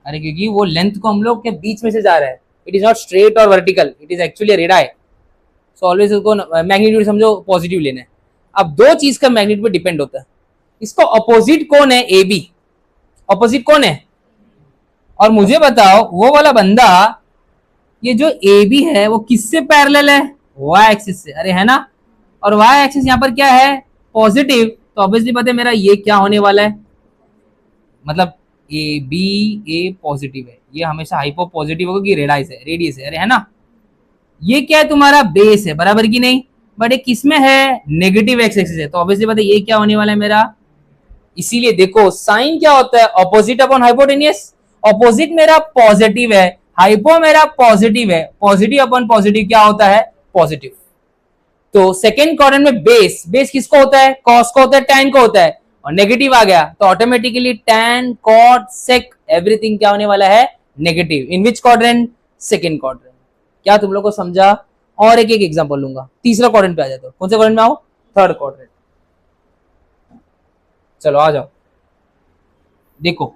अरे क्योंकि वो लेंथ को हम लोग के बीच में से जा रहा है, इट इज नॉट स्ट्रेट और vertical, it is actually radii. So always उसको मैग्नीट्यूड समझो पॉजिटिव लेना है। अब दो चीज का मैग्नीट्यूड पे डिपेंड होता है। इसको अपोजिट कौन है? A B. अपोजिट कौन है? और मुझे बताओ वो वाला बंदा, ये जो ए बी है वो किससे पैरेलल है? वाई एक्सिस से। अरे है ना, और वाई एक्सिस यहाँ पर क्या है? पॉजिटिव। तो ऑब्वियसली पता है मेरा ये क्या होने वाला है, मतलब ए बी, ए पॉजिटिव है, ये हमेशा हाइपो पॉजिटिव होगा कि रेडाइस है, रेडियस है। अरे है ना, ये क्या है? तुम्हारा बेस है, बराबर की नहीं? बट ये किसमें है? नेगेटिव एक्स एक्सिस है, तो ऑब्वियसली पता है ये क्या होने वाला है मेरा। इसीलिए देखो साइन क्या होता है? Opposite upon hypotenuse. ऑपोजिट मेरा पॉजिटिव है, हाइपो मेरा पॉजिटिव है, पॉजिटिव अपॉन पॉजिटिव क्या होता है? पॉजिटिव। तो सेकेंड क्वाड्रेंट में बेस, बेस किसको होता है? कॉस को होता है, टैन को होता है, और नेगेटिव आ गया तो automatically tan cot sec everything क्या होने वाला है? Negative. In which quadrant? Second quadrant. क्या तुम लोग को समझा? और एक एक एग्जांपल लूंगा। तीसरा क्वाड्रेंट पे आ जाता हूं। कौन से क्वाड्रेंट में आओ? Third quadrant. चलो आ जाओ, देखो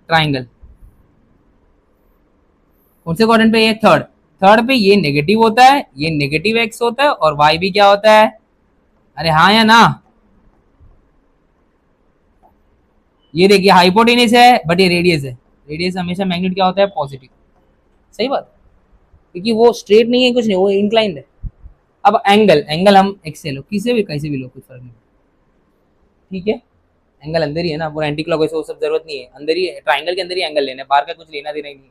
ट्राइंगल। कौन से क्वाड्रेंट पे? ये थर्ड। थर्ड पे ये नेगेटिव होता है, ये नेगेटिव एक्स होता है, और वाई भी क्या होता है? अरे हाँ या ना? ये देखिए हाइपोटेनिस है बट ये रेडियस है, रेडियस हमेशा मैग्नीट्यूड क्या होता है? पॉजिटिव। सही बात, क्योंकि वो स्ट्रेट नहीं है, कुछ नहीं, वो इंक्लाइंड है। अब एंगल, एंगल हम एक्स से लो, किसे भी कैसे भी लो, कुछ फर्क नहीं। ठीक है, एंगल अंदर ही है ना, पूरा एंटी क्लॉकवाइज, वो सब जरूरत नहीं है, अंदर ही ट्राइंगल के अंदर ही एंगल लेना है, बाहर का कुछ लेना देना ही नहीं।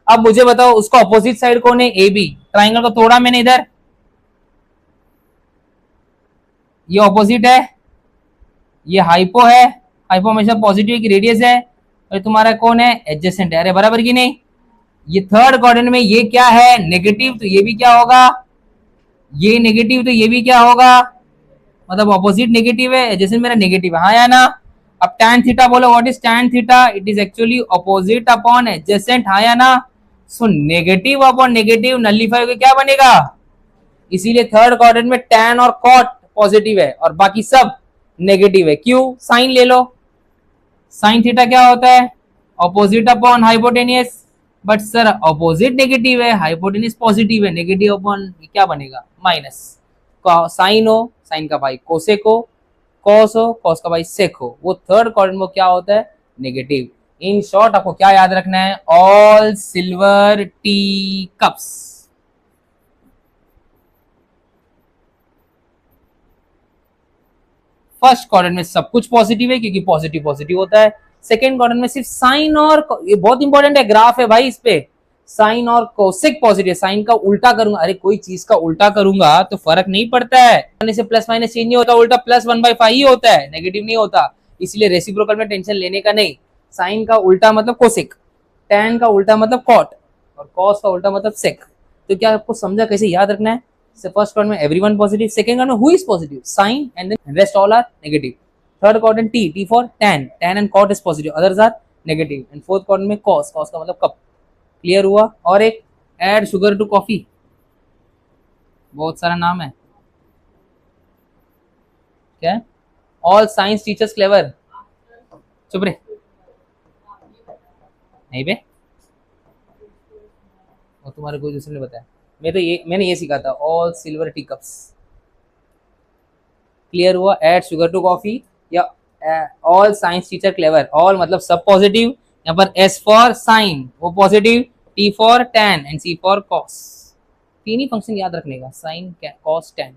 अब मुझे बताओ उसका अपोजिट साइड कौन है? A B. ट्राइंगल को तोड़ा मैंने इधर, ये ऑपोजिट है, ये हाइपो है, हाइपो हमेशा पॉजिटिव की रेडियस है, और तुम्हारा कौन है? एडजेसेंट है। अरे बराबर की नहीं? ये थर्ड क्वाड्रेंट में ये क्या है? नेगेटिव, तो ये भी क्या होगा? ये नेगेटिव, तो ये भी क्या होगा? मतलब ऑपोजिट नेगेटिव है, एडजेसेंट मेरा नेगेटिव है, हाँ या ना? अब tan थीटा बोलो, what is tan theta? It is actually opposite upon adjacent, हाँ या ना? So negative upon negative nullify होकर क्या बनेगा? इसीलिए थर्ड क्वाड्रेंट में tan और cot पॉजिटिव है और बाकी सब नेगेटिव है। क्यों? साइन ले लो, साइन थीटा क्या होता है? Opposite upon hypotenuse. But sir opposite negative है, हाइपोटेनियस पॉजिटिव है, नेगेटिव अपॉन क्या बनेगा? माइनस। साइन हो, साइन का भाई कोसेक हो, कॉस हो, कॉस का भाई सेक हो, वो थर्ड क्वाड्रेंट में क्या होता है? नेगेटिव। इन शॉर्ट आपको क्या याद रखना है? All silver tea cups. First quadrant में सब कुछ पॉजिटिव है क्योंकि पॉजिटिव पॉजिटिव होता है। सेकेंड क्वाड्रेंट में सिर्फ साइन और, ये बहुत इंपॉर्टेंट है, ग्राफ है भाई, इस पे साइन और कोसेक पॉजिटिव। साइन का उल्टा करूंगा, अरे कोई चीज का उल्टा करूंगा तो फर्क नहीं पड़ता है, से प्लस माइनस चेंज नहीं होता, उल्टा प्लस 1/5 ही होता है, नेगेटिव नहीं होता। इसलिए रेसिप्रोकल में टेंशन लेने का नहीं। साइन का उल्टा मतलब कोसेक, टैन का उल्टा मतलब कॉट, और कॉस का उल्टा मतलब सेक। तो क्या आपको समझा कैसे याद रखना है? फर्स्ट क्वाड्रेंट में एवरीवन पॉजिटिव, सेकंड क्वाड्रेंट में who is positive? Sine, and then rest all are negative. Third quadrant T for tan, tan and cot is positive, others are negative. And fourth quadrant में cos, cos का मतलब cup. Clear हुआ? और एक add sugar to coffee, बहुत सारा नाम है, क्या? All science teachers clever. चुप रे, नहीं बे, और तुम्हारे कोई दूसरे ने बताया, मैंने ये सीखा था, all silver tea cups. Clear हुआ? ऐड शुगर टू कॉफी या all science teacher clever. All मतलब सब पॉजिटिव, यहाँ पर एस फॉर साइन वो पॉजिटिव, T for tan and C for cos. तीन ही फंक्शन याद रखने का, साइन कॉस टैन।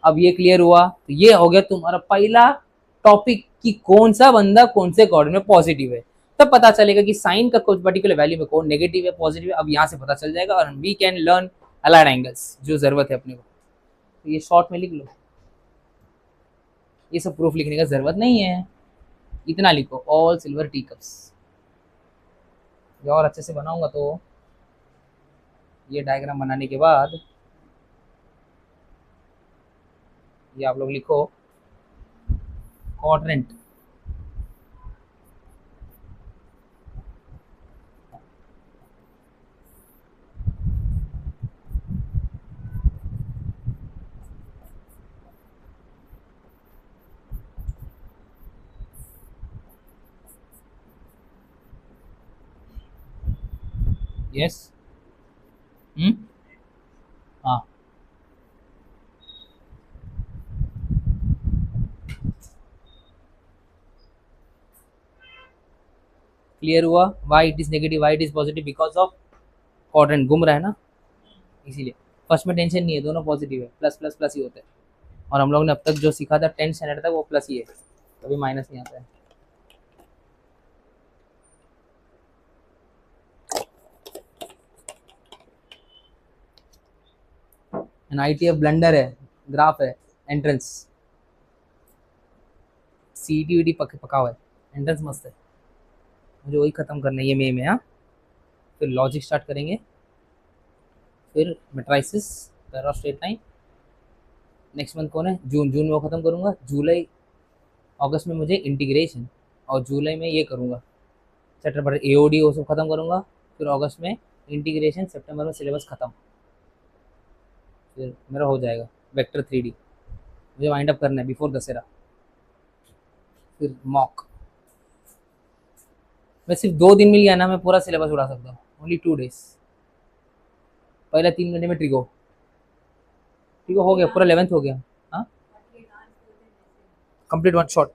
अब ये क्लियर हुआ? तो ये हो गया तुम्हारा पहला टॉपिक कि कौन सा बंदा कौन से क्वाड्रेंट में पॉजिटिव है। तब पता चलेगा कि साइन का कुछ पर्टिकुलर वैल्यू में कौन नेगेटिव है, पॉजिटिव है। अब यहाँ से पता चल जाएगा और we can learn allied angles जो जरूरत है अपने को। तो ये शॉर्ट में लिख लो, ये सब प्रूफ लिखने का जरूरत नहीं है, इतना लिखो, ऑल सिल्वर टी कप्स। ये और अच्छे से बनाऊंगा तो ये डायग्राम बनाने के बाद ये आप लोग लिखो, क्वाड्रेंट, यस, हाँ, क्लियर हुआ? Why it is negative, why it is positive, because of quadrant घूम रहा है ना, इसीलिए। फर्स्ट में टेंशन नहीं है, दोनों पॉजिटिव है, प्लस प्लस प्लस ही होता है। और हम लोग ने अब तक जो सीखा था 10 स्टैंडर्ड तक वो प्लस ही है, कभी माइनस नहीं आता है। ITF ब्लंडर है, ग्राफ है, एंट्रेंस सीईटी वीटी पका हुआ है, एंट्रेंस मस्त है, मुझे वही खत्म करना है ये मई में। हाँ, फिर लॉजिक स्टार्ट करेंगे, फिर matrices, para straight line. Next month कौन है? जून, जून में वो खत्म करूंगा। जुलाई अगस्त में मुझे इंटीग्रेशन, और जुलाई में ये करूंगा चैप्टर पर एओडी, वो सब खत्म करूंगा। फिर अगस्त में इंटीग्रेशन, सितंबर में सिलेबस खत्म, फिर मेरा हो जाएगा वेक्टर 3D, मुझे वाइंड अप करना है बिफोर दशहरा। फिर मॉक, मैं सिर्फ 2 दिन मिल गया ना, मैं पूरा सिलेबस उड़ा सकता हूँ, ओनली 2 डेज। पहले 3 घंटे में ट्रिगो, ट्रिगो हो गया पूरा, 11th हो गया। हाँ, कंप्लीट वन शॉट।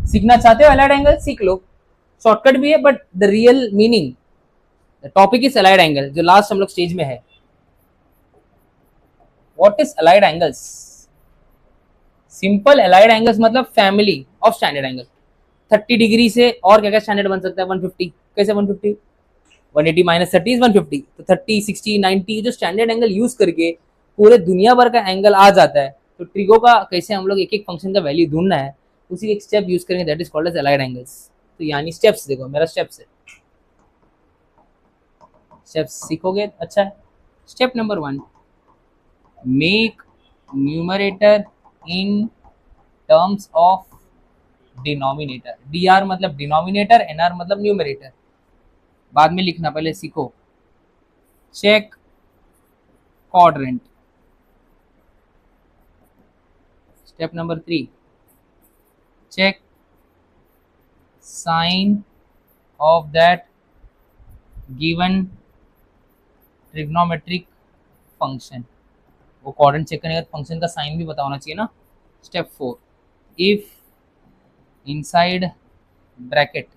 सीखना चाहते हो अलाइड एंगल, सीख लो, शॉर्टकट भी है, but the real meaning, the topic is allied angle, जो लास्ट हम लोग स्टेज में है। What is allied angles? Simple allied angles मतलब family of standard angle. 30 degree से और क्या क्या स्टैंडर्ड बन सकता है? 150, कैसे 150? 180 माइनस 30 इज 150, तो 30, 60, 90 जो स्टैंडर्ड एंगल यूज करके पूरे दुनिया भर का एंगल आ जाता है। तो ट्रिगो का कैसे हम लोग एक एक फंक्शन का वैल्यू ढूंढना है, उसी एक स्टेप यूज करेंगे, that is called as allied angles. तो यानी स्टेप्स देखो, मेरा स्टेप्स है, स्टेप्स सीखोगे अच्छा है। Step number 1, make numerator in terms of denominator. dr मतलब डिनोमिनेटर, nr मतलब न्यूमरेटर, बाद में लिखना, पहले सीखो। Check quadrant. Step number 3, check sine of that given trigonometric function. वो क्वाड्रेंट चेक करने के बाद फंक्शन का साइन भी पता होना चाहिए ना। स्टेप 4, इफ इनसाइड ब्रैकेट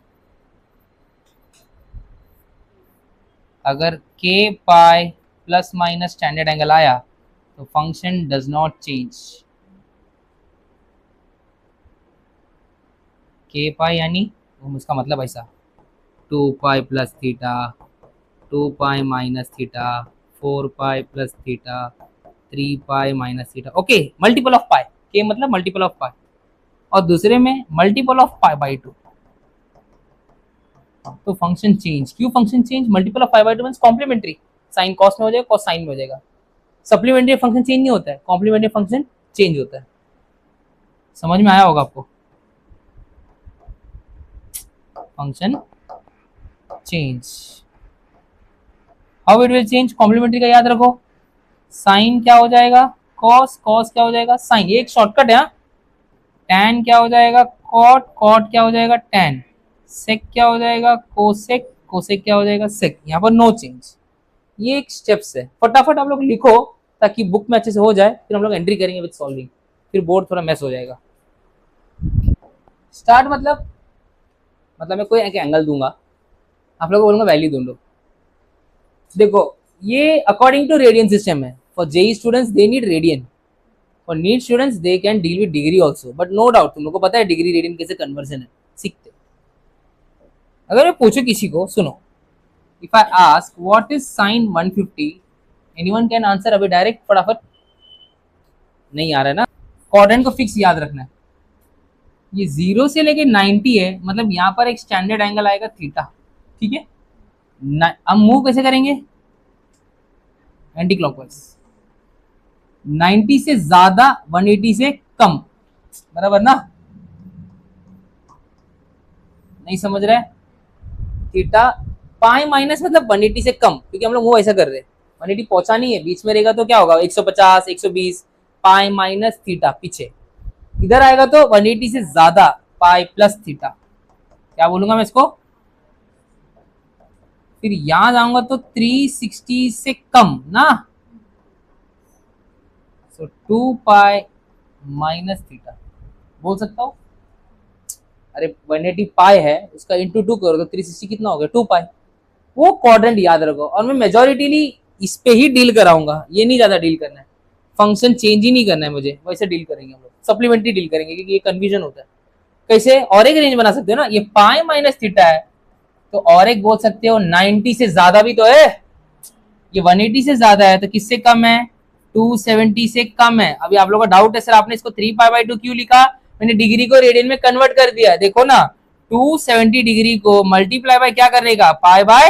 अगर k pi plus minus standard angle आया तो function does not change. k पाई यानी उसका मतलब ऐसा 2 pi plus theta, 2 pi minus theta, 4 pi plus theta, 3 pi minus theta. Okay, multiple of pi, k मतलब multiple of पाई, और दूसरे में मल्टीपल ऑफ पाई बाई 2, तो फंक्शन चेंज। क्यों function change? Multiple of pi by 2 means complementary, sine cos में हो जाएगा, cos sine में हो जाएगा। सप्लीमेंट्री फंक्शन चेंज नहीं होता है, कॉम्प्लीमेंट्री फंक्शन चेंज होता है। समझ में आया होगा आपको? Function change, how it will change? Complementary का याद रखो, साइन क्या हो जाएगा कॉस, कॉस क्या हो जाएगा साइन, ये एक शॉर्टकट है। टैन क्या हो जाएगा कॉट, कॉट क्या हो जाएगा टैन, सेक क्या हो जाएगा कोसेक, कोसेक क्या हो जाएगा सेक। यहाँ पर नो चेंज। ये एक स्टेप्स है, फटाफट आप लोग लिखो ताकि बुक में अच्छे से हो जाए, फिर हम लोग एंट्री करेंगे विद सॉल्विंग, फिर बोर्ड थोड़ा मैस हो जाएगा। स्टार्ट मतलब मैं कोई एक एंगल दूंगा, आप लोग बोलूंगा वैल्यू ढूंढो। देखो ये अकॉर्डिंग टू रेडियन सिस्टम है, for JEE students they need radian, for NEET students they can deal with degree also, but no doubt तुम लोग को पता है डिग्री रेडियन कैसे कन्वर्जन है, सीखते। अगर मैं पूछूं किसी को, सुनो, if I ask what is sine 150, anyone can answer अभी डायरेक्ट फटाफट? नहीं आ रहा है ना। क्वाड्रेंट को फिक्स याद रखना है, ये 0 से लेके 90 है, मतलब यहाँ पर एक स्टैंडर्ड एंगल आएगा थीटा, ठीक है। अब मूव कैसे करेंगे? एंटी क्लॉकवाइज, 90 से ज्यादा 180 से कम, बराबर ना? नहीं समझ रहे? थीटा पाई माइनस मतलब 180 से कम, क्योंकि हम लोग वो ऐसा कर रहे हैं, 180 पहुंचा नहीं है, बीच में रहेगा तो क्या होगा 150 120, पाई माइनस थीटा पीछे, इधर आएगा तो 180 से ज्यादा पाई प्लस थीटा, क्या बोलूंगा मैं इसको? फिर यहां जाऊंगा तो 360 से कम ना, सो 2 पाई माइनस थीटा बोल सकता हूँ। अरे 180 पाई है, उसका इंटू 2 करो तो 360 कितना हो गया 2 पाई। वो क्वाड्रेंट याद रखो, और मैं मेजोरिटीली इस पे ही डील कराऊंगा, ये नहीं ज्यादा डील करना है, फंक्शन चेंज ही नहीं करना है मुझे, वैसे डील करेंगे हम लोग, सप्लीमेंट्री डील करेंगे, क्योंकि ये कंफ्यूजन होता है। कैसे? और एक रेंज बना सकते हो ना, ये पाई माइनस थीटा है तो और एक बोल सकते हो 90 से ज्यादा भी तो है, ये 180 से ज्यादा है तो किससे कम है? 270 से कम है। अभी आप लोगों का डाउट है सर आपने इसको 3 पाई/2 क्यों लिखा? मैंने डिग्री को रेडियन में कन्वर्ट कर दिया, देखो ना 270 डिग्री को मल्टीप्लाई बाय क्या करने का? Pi by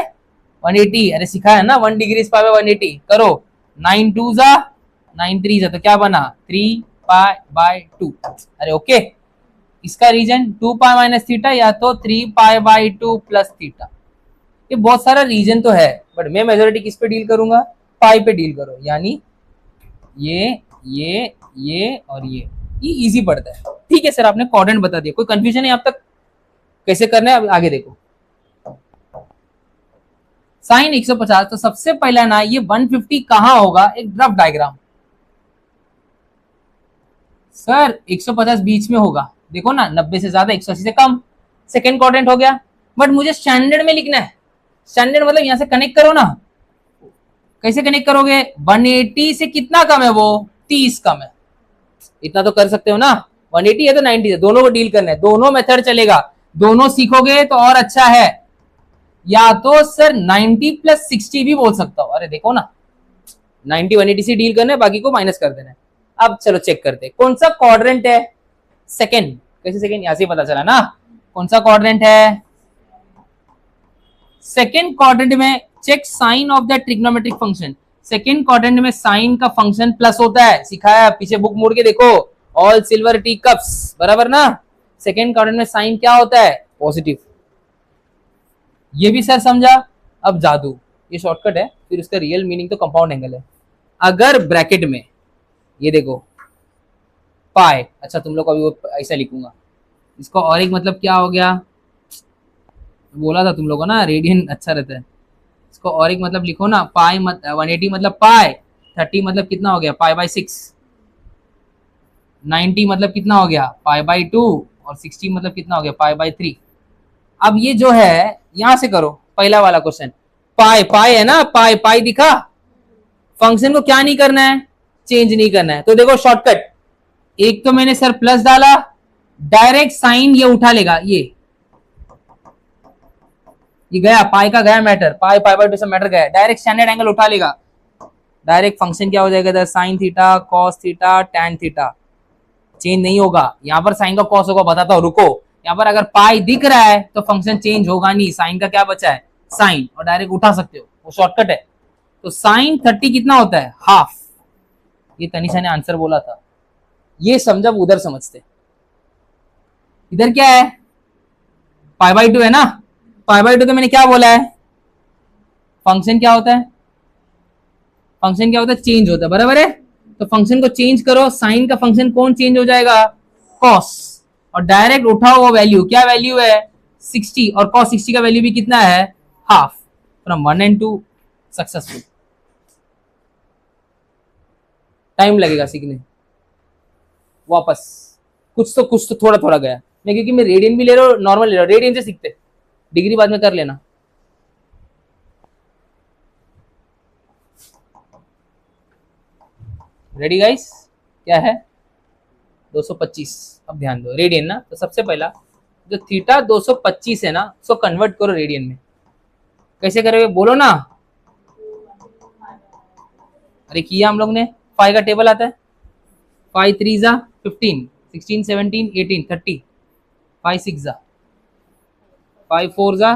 180। अरे सिखा है ना 1 डिग्री इज पाई बाय 180, करो 9 2 जा 9 3 जा, तो क्या बना 3 पाई/2। अरे ओके, इसका रीजन 2 पाई माइनस थीटा या तो 3 पाई/2 प्लस थीटा, ये बहुत सारा रीजन तो है, बट मैं मेजोरिटी किस पे डील करूंगा? पाई पे डील करो, यानी ये और ये इजी पड़ता है। ठीक है सर, आपने क्वाड्रेंट बता दिया, कोई कंफ्यूजन है अब तक? कैसे करना है अब आगे देखो। साइन 150, तो सबसे पहला ना ये 150 कहां होगा, एक रफ डायग्राम। सर 150 बीच में होगा, देखो ना 90 से ज्यादा 180 से कम, सेकेंड क्वाड्रेंट हो गया। बट मुझे स्टैंडर्ड में लिखना है, स्टैंडर्ड मतलब यहां से कनेक्ट करो ना, कैसे कनेक्ट करोगे? 180 से कितना कम है वो? 30 कम है, इतना तो कर सकते हो ना। 180 है तो 90 है, दोनों को डील करना है, दोनों मेथड चलेगा, दोनों सीखोगे तो और अच्छा है। या तो सर 90 प्लस 60 भी बोल सकता हूं, अरे देखो ना 90 180 से डील करना है, बाकी को माइनस कर देना है। अब चलो चेक करते हैं कौन सा क्वाड्रेंट है। सेकेंड, कैसे सेकेंड? यहां से पता चला ना कौन सा क्वाड्रेंट है। सेकेंड क्वाड्रेंट में check sine of the trigonometric function. Second quadrant में साइन का फंक्शन प्लस होता है, सिखाया, पीछे बुक मोड़ के देखो, ऑल सिल्वर टी कप्स, बराबर ना? सेकेंड क्वाड्रेंट में साइन क्या होता है? पॉजिटिव। ये भी सर समझा। अब जादू, ये शॉर्टकट है, फिर उसका रियल मीनिंग तो कंपाउंड एंगल है। अगर ब्रैकेट में ये देखो पाई, अच्छा तुम लोग को अभी वो ऐसा लिखूंगा, इसका और एक मतलब क्या हो गया, बोला था तुम लोगों को ना रेडियन अच्छा रहता है, इसको और एक मतलब लिखो ना, पाई 180 मतलब पाई, 30 मतलब कितना हो गया? पाई/6, 90 मतलब कितना हो गया? पाई/2, और 60 मतलब कितना हो गया? पाई/3। अब ये जो है यहां से करो पहला वाला क्वेश्चन, पाई पाई है ना, पाई पाई दिखा, फंक्शन को क्या नहीं करना है? चेंज नहीं करना है। तो देखो शॉर्टकट, एक तो मैंने सर प्लस डाला, डायरेक्ट साइन ये उठा लेगा, ये गया, पाई का गया मैटर, पाई/2 से मैटर गया, डायरेक्ट स्टैंडर्ड एंगल उठा लेगा, डायरेक्ट फंक्शन क्या हो जाएगा? Sine theta cos theta tan theta, change नहीं होगा। यहां पर साइन का कॉस होगा, बताता हूं रुको। यहां पर अगर पाई दिख रहा है तो फंक्शन चेंज होगा नहीं, साइन का क्या बचा है? साइन, और डायरेक्ट उठा सकते हो, वो शॉर्टकट है। तो साइन 30 कितना होता है? हाफ। ये तनिषा ने आंसर बोला था, ये समझा, उधर समझते। इधर क्या है? पाई/2 है ना, पाई/2 तो मैंने क्या बोला है? फंक्शन क्या होता है? फंक्शन क्या होता है? चेंज होता है, बराबर है। तो फंक्शन को चेंज करो, साइन का फंक्शन कौन चेंज हो जाएगा? कॉस, और डायरेक्ट उठाओ वो वैल्यू, क्या वैल्यू है? 60, और कॉस 60 का वैल्यू भी कितना है? Half. From 1 and 2 successful. Time लगेगा सीखने, वापस कुछ तो थोड़ा थोड़ा गया मैं, क्योंकि मैं रेडियन भी ले रहा हूँ, नॉर्मल ले रहा हूँ, रेडियन से सीखते, डिग्री बाद में कर लेना। Ready guys? क्या है? 225। अब ध्यान दो, रेडियन ना, तो सबसे पहला जो थीटा 225 है ना, उसको कन्वर्ट करो रेडियन में। कैसे करोगे बोलो ना? अरे किया हम लोग ने, फाइव का टेबल आता है, 5 3 जा 15, 16 17 18 30, 5 6 जा 5 4 जा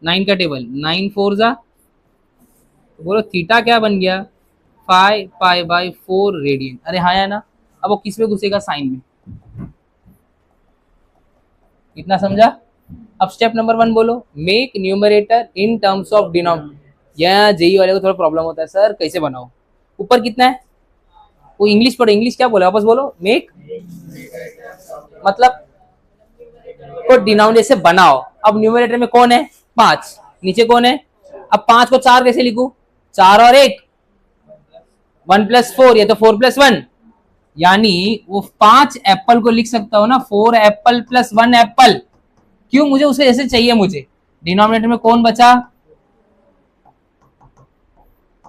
9 का टेबल, 9 4 जा, तो बोलो थीटा क्या बन गया? 5 पाई बाय 4 रेडियन। अरे हाँ है ना। अब वो किस में घुसेगा? साइन में। इतना समझा? अब स्टेप नंबर 1 बोलो, make numerator in terms of denominator. यहाँ जेई वाले को थोड़ा प्रॉब्लम होता है, सर कैसे बनाओ? ऊपर कितना है? वो इंग्लिश पढ़ो, इंग्लिश क्या बोला वापस बोलो। मेक मतलब को डिनोमिनेटर से बनाओ। अब न्यूमरेटर में कौन है? 5, नीचे कौन है? अब 5 को 4 कैसे लिखूं? 4 और 1 1 + 4, ये तो 4 + 1, यानी वो 5 एप्पल को लिख सकता हो ना, 4 एप्पल + 1 एप्पल। क्यों? मुझे उसे ऐसे चाहिए। मुझे डिनोमिनेटर में कौन बचा?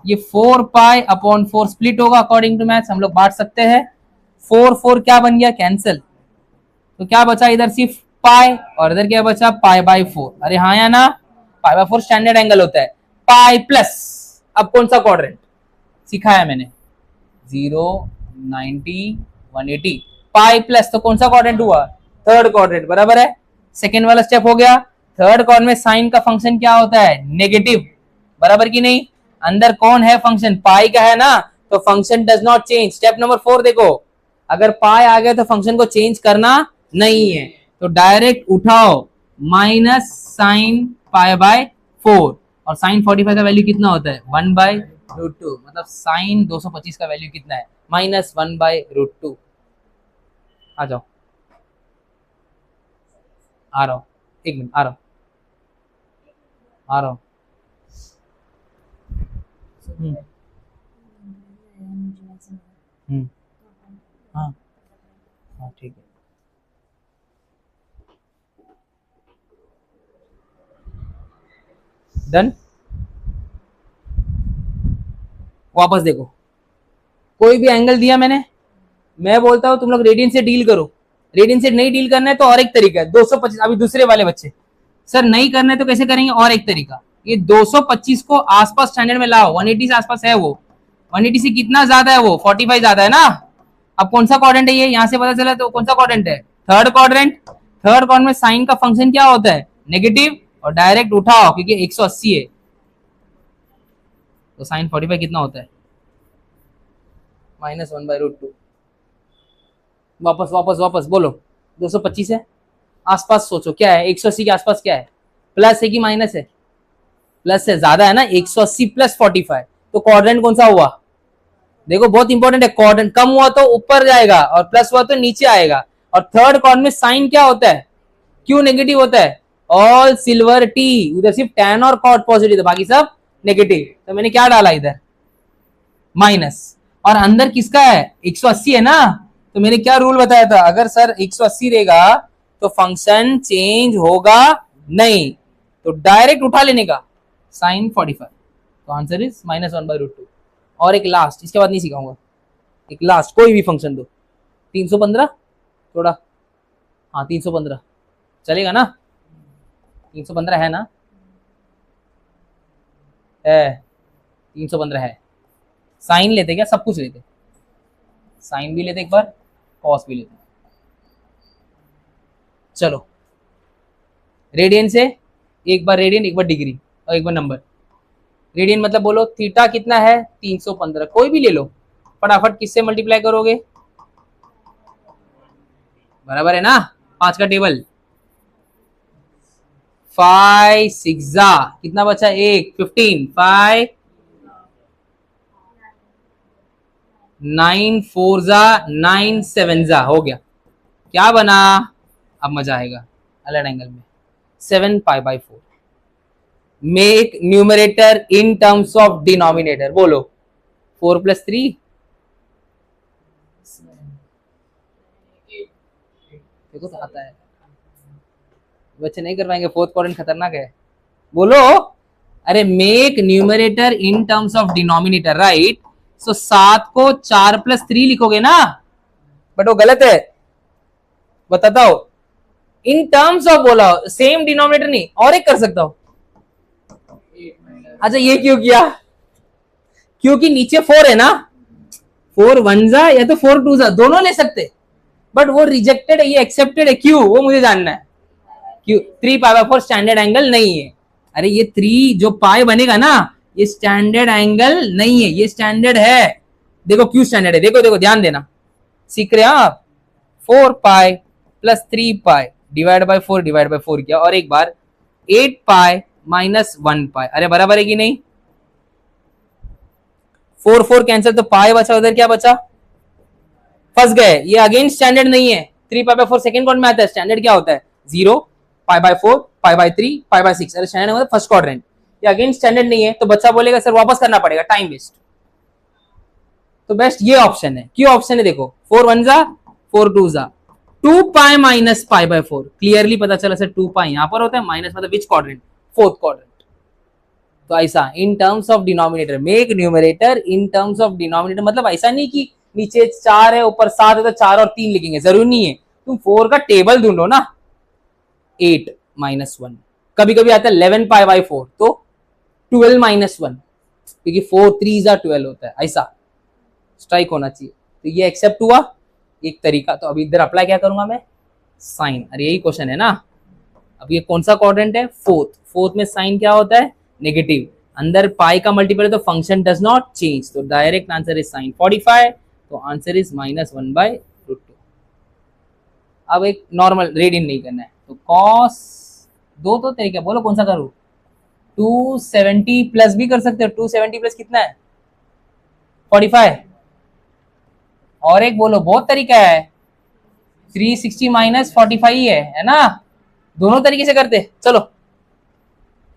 ये 4 पाई अपॉन 4 स्प्लिट होगा अकॉर्डिंग टू मैथ्स, हम लोग बांट सकते हैं। 4 4 क्या बन गया? कैंसिल। तो क्या बचा इधर? सिर्फ पाई, और इधर क्या बचा? Pi by 4। अरे हाँ या ना? पाई बाय 4 स्टैंडर्ड एंगल होता है। पाई प्लस, अब कौन सा क्वाड्रेंट सिखाया मैंने? 0, 90, 180। पाई प्लस तो कौन सा क्वाड्रेंट हुआ? थर्ड क्वाड्रेंट, बराबर है। सेकेंड वाला स्टेप हो गया। थर्ड क्वाड्रेंट में साइन का फंक्शन क्या होता है? नेगेटिव, बराबर की नहीं? अंदर कौन है फंक्शन? पाई का है ना, तो function does not change. Step number 4 देखो, अगर पाई आ गया तो फंक्शन को चेंज करना नहीं है, तो डायरेक्ट उठाओ माइनस साइन पाई बाय 4, और साइन 45 का वैल्यू कितना होता है? 1/√2, मतलब साइन 225 का वैल्यू कितना है? -1/√2। आ जाओ, आ रहा हूं, 1 मिनट, आ रहा हूं। हम्म, हम्म, हाँ हाँ ठीक है। डन। वापस देखो, कोई भी एंगल दिया मैंने, मैं बोलता हूं तुम लोग रेडियन से डील करो। रेडियन से नहीं डील करना है तो और एक तरीका है, 225। अभी दूसरे वाले बच्चे, सर नहीं करना है तो कैसे करेंगे? और एक तरीका, ये 225 को आसपास स्टैंडर्ड में लाओ। 180 से आसपास है वो, 180 से कितना ज्यादा है? वो 45 ज्यादा है ना। अब कौन सा क्वाड्रेंट है ये? यहां से पता चला तो कौन सा क्वाड्रेंट है? Third quadrant. थर्ड क्वाड्रेंट में साइन का फंक्शन क्या होता है? नेगेटिव, और डायरेक्ट उठाओ क्योंकि 180 है, तो साइन 45 कितना होता है? -1/√2। वापस वापस वापस बोलो, 225 है, आसपास सोचो क्या है? 180 के आसपास क्या है? प्लस है कि माइनस है? प्लस है, ज्यादा है ना। 180 + 45, तो क्वाड्रेंट कौन सा हुआ? देखो बहुत इंपॉर्टेंट है, क्वाड्रेंट कम हुआ तो ऊपर जाएगा और प्लस हुआ तो नीचे आएगा। और थर्ड क्वाड्रेंट में साइन क्या होता है? क्यों नेगेटिव होता है? ऑल सिल्वर टी, उधर सिर्फ tan और cot पॉजिटिव है, बाकी सब नेगेटिव। तो मैंने क्या डाला इधर? माइनस। और अंदर किसका है? 180 है ना, तो मैंने क्या रूल बताया था? अगर सर 180 रहेगा तो फंक्शन चेंज होगा नहीं, तो डायरेक्ट उठा लेने का साइन 45। तो आंसर इज -1/√2। और एक लास्ट, इसके बाद नहीं सिखाऊंगा। एक लास्ट, कोई भी फंक्शन दो। 315 थोड़ा, हाँ 315 चलेगा ना? 315 है ना? है, 315 है। साइन लेते क्या? सब कुछ लेते, साइन भी लेते एक बार, कॉस भी लेते। चलो, रेडियन से एक बार रेडियन, एक बार डिग्री और एक बार नंबर। रेडियन मतलब बोलो थीटा कितना है? 315, कोई भी ले लो, फटाफट किससे मल्टीप्लाई करोगे? बराबर है ना? 5 का टेबल, 5 6 कितना बचा? 1 15, 5 9 4 9 7 हो गया। क्या बना? अब मजा आएगा अलग एंगल में। 7 पाई/4। Make numerator in terms of denominator, बोलो 4 + 3, देखो तो आता है। बच्चे नहीं कर पाएंगे, फोर्थ क्वाड्रेंट खतरनाक है। बोलो, अरे make numerator in terms of denominator, right? So 7 को 4 + 3 लिखोगे ना, बट वो गलत है, बताता हूं। इन टर्म्स ऑफ बोला, सेम डिनोमिनेटर नहीं, और एक कर सकता हूं। अच्छा ये क्यों किया? क्योंकि नीचे 4 है ना, 4 1 या तो 4 2 दोनों ले सकते, बट वो रिजेक्टेड है, ये एक्सेप्टेड है। क्यों? वो मुझे जानना है। क्यों? 3 पाई/4 स्टैंडर्ड एंगल नहीं है। अरे ये 3 जो पाई बनेगा ना, ये स्टैंडर्ड एंगल नहीं है, ये स्टैंडर्ड है। देखो क्यों स्टैंडर्ड है, देखो देखो ध्यान देना, सीख रहे हैं आप। 4 pi plus 3 pi divide by 4 divide by 4 किया, और एक बार 8 पाई माइनस 1 पाई, अरे बराबर है कि नहीं? 4 4 कैंसिल, तो पाई बचा, उधर क्या बचा? फंस गए, ये अगेन स्टैंडर्ड नहीं है। 3 पाई बाय 4 सेकंड क्वाड्रेंट में आता है, स्टैंडर्ड क्या होता है? 0, pi by 4, pi by 3, pi by 6, अरे स्टैंडर्ड मतलब फर्स्ट क्वाड्रेंट। ये अगेन स्टैंडर्ड नहीं है, तो बच्चा बोलेगा सर वापस करना पड़ेगा, टाइम वेस्ट। तो बेस्ट ये ऑप्शन है। क्यों ऑप्शन है? देखो 4 1 जा, 4 2 जा, 2 pi minus pi by 4, clearly पता चला सर 2 पाई यहां पर होता है, माइनस मतलब विच क्वाड्रेंट? Fourth quadrant. तो ऐसा इन terms of denominator, make numerator in terms of denominator, मतलब ऐसा नहीं कि नीचे 4 है ऊपर 7 है तो 4 और 3 लिखेंगे, जरूरी नहीं है। तुम 4 का टेबल ढूंढो ना, 8 माइनस 1, कभी कभी आता है 11 पाई बाय 4, तो 12 माइनस 1, क्योंकि 4 3 12 होता है, ऐसा स्ट्राइक होना चाहिए। तो ये एक्सेप्ट हुआ एक तरीका। तो अभी इधर अप्लाई क्या करूंगा मैं? साइन, अरे यही क्वेश्चन है ना। अब ये कौन सा क्वाड्रेंट है? फोर्थ। फोर्थ में साइन क्या होता है? नेगेटिव। अंदर पाई का मल्टीपल है तो फंक्शन डज नॉट चेंज, तो डायरेक्ट आंसर इज साइन 45, तो आंसर इज -1/√2। अब एक नॉर्मल रेडियन नहीं करना है, तो कॉस, दो तो तरीका, बोलो कौन सा करूं? 270 प्लस भी कर सकते हो, 270 प्लस कितना है? 45। और एक बोलो, बहुत तरीका है, 360 माइनस 45 ही है ना? दोनों तरीके से करते, चलो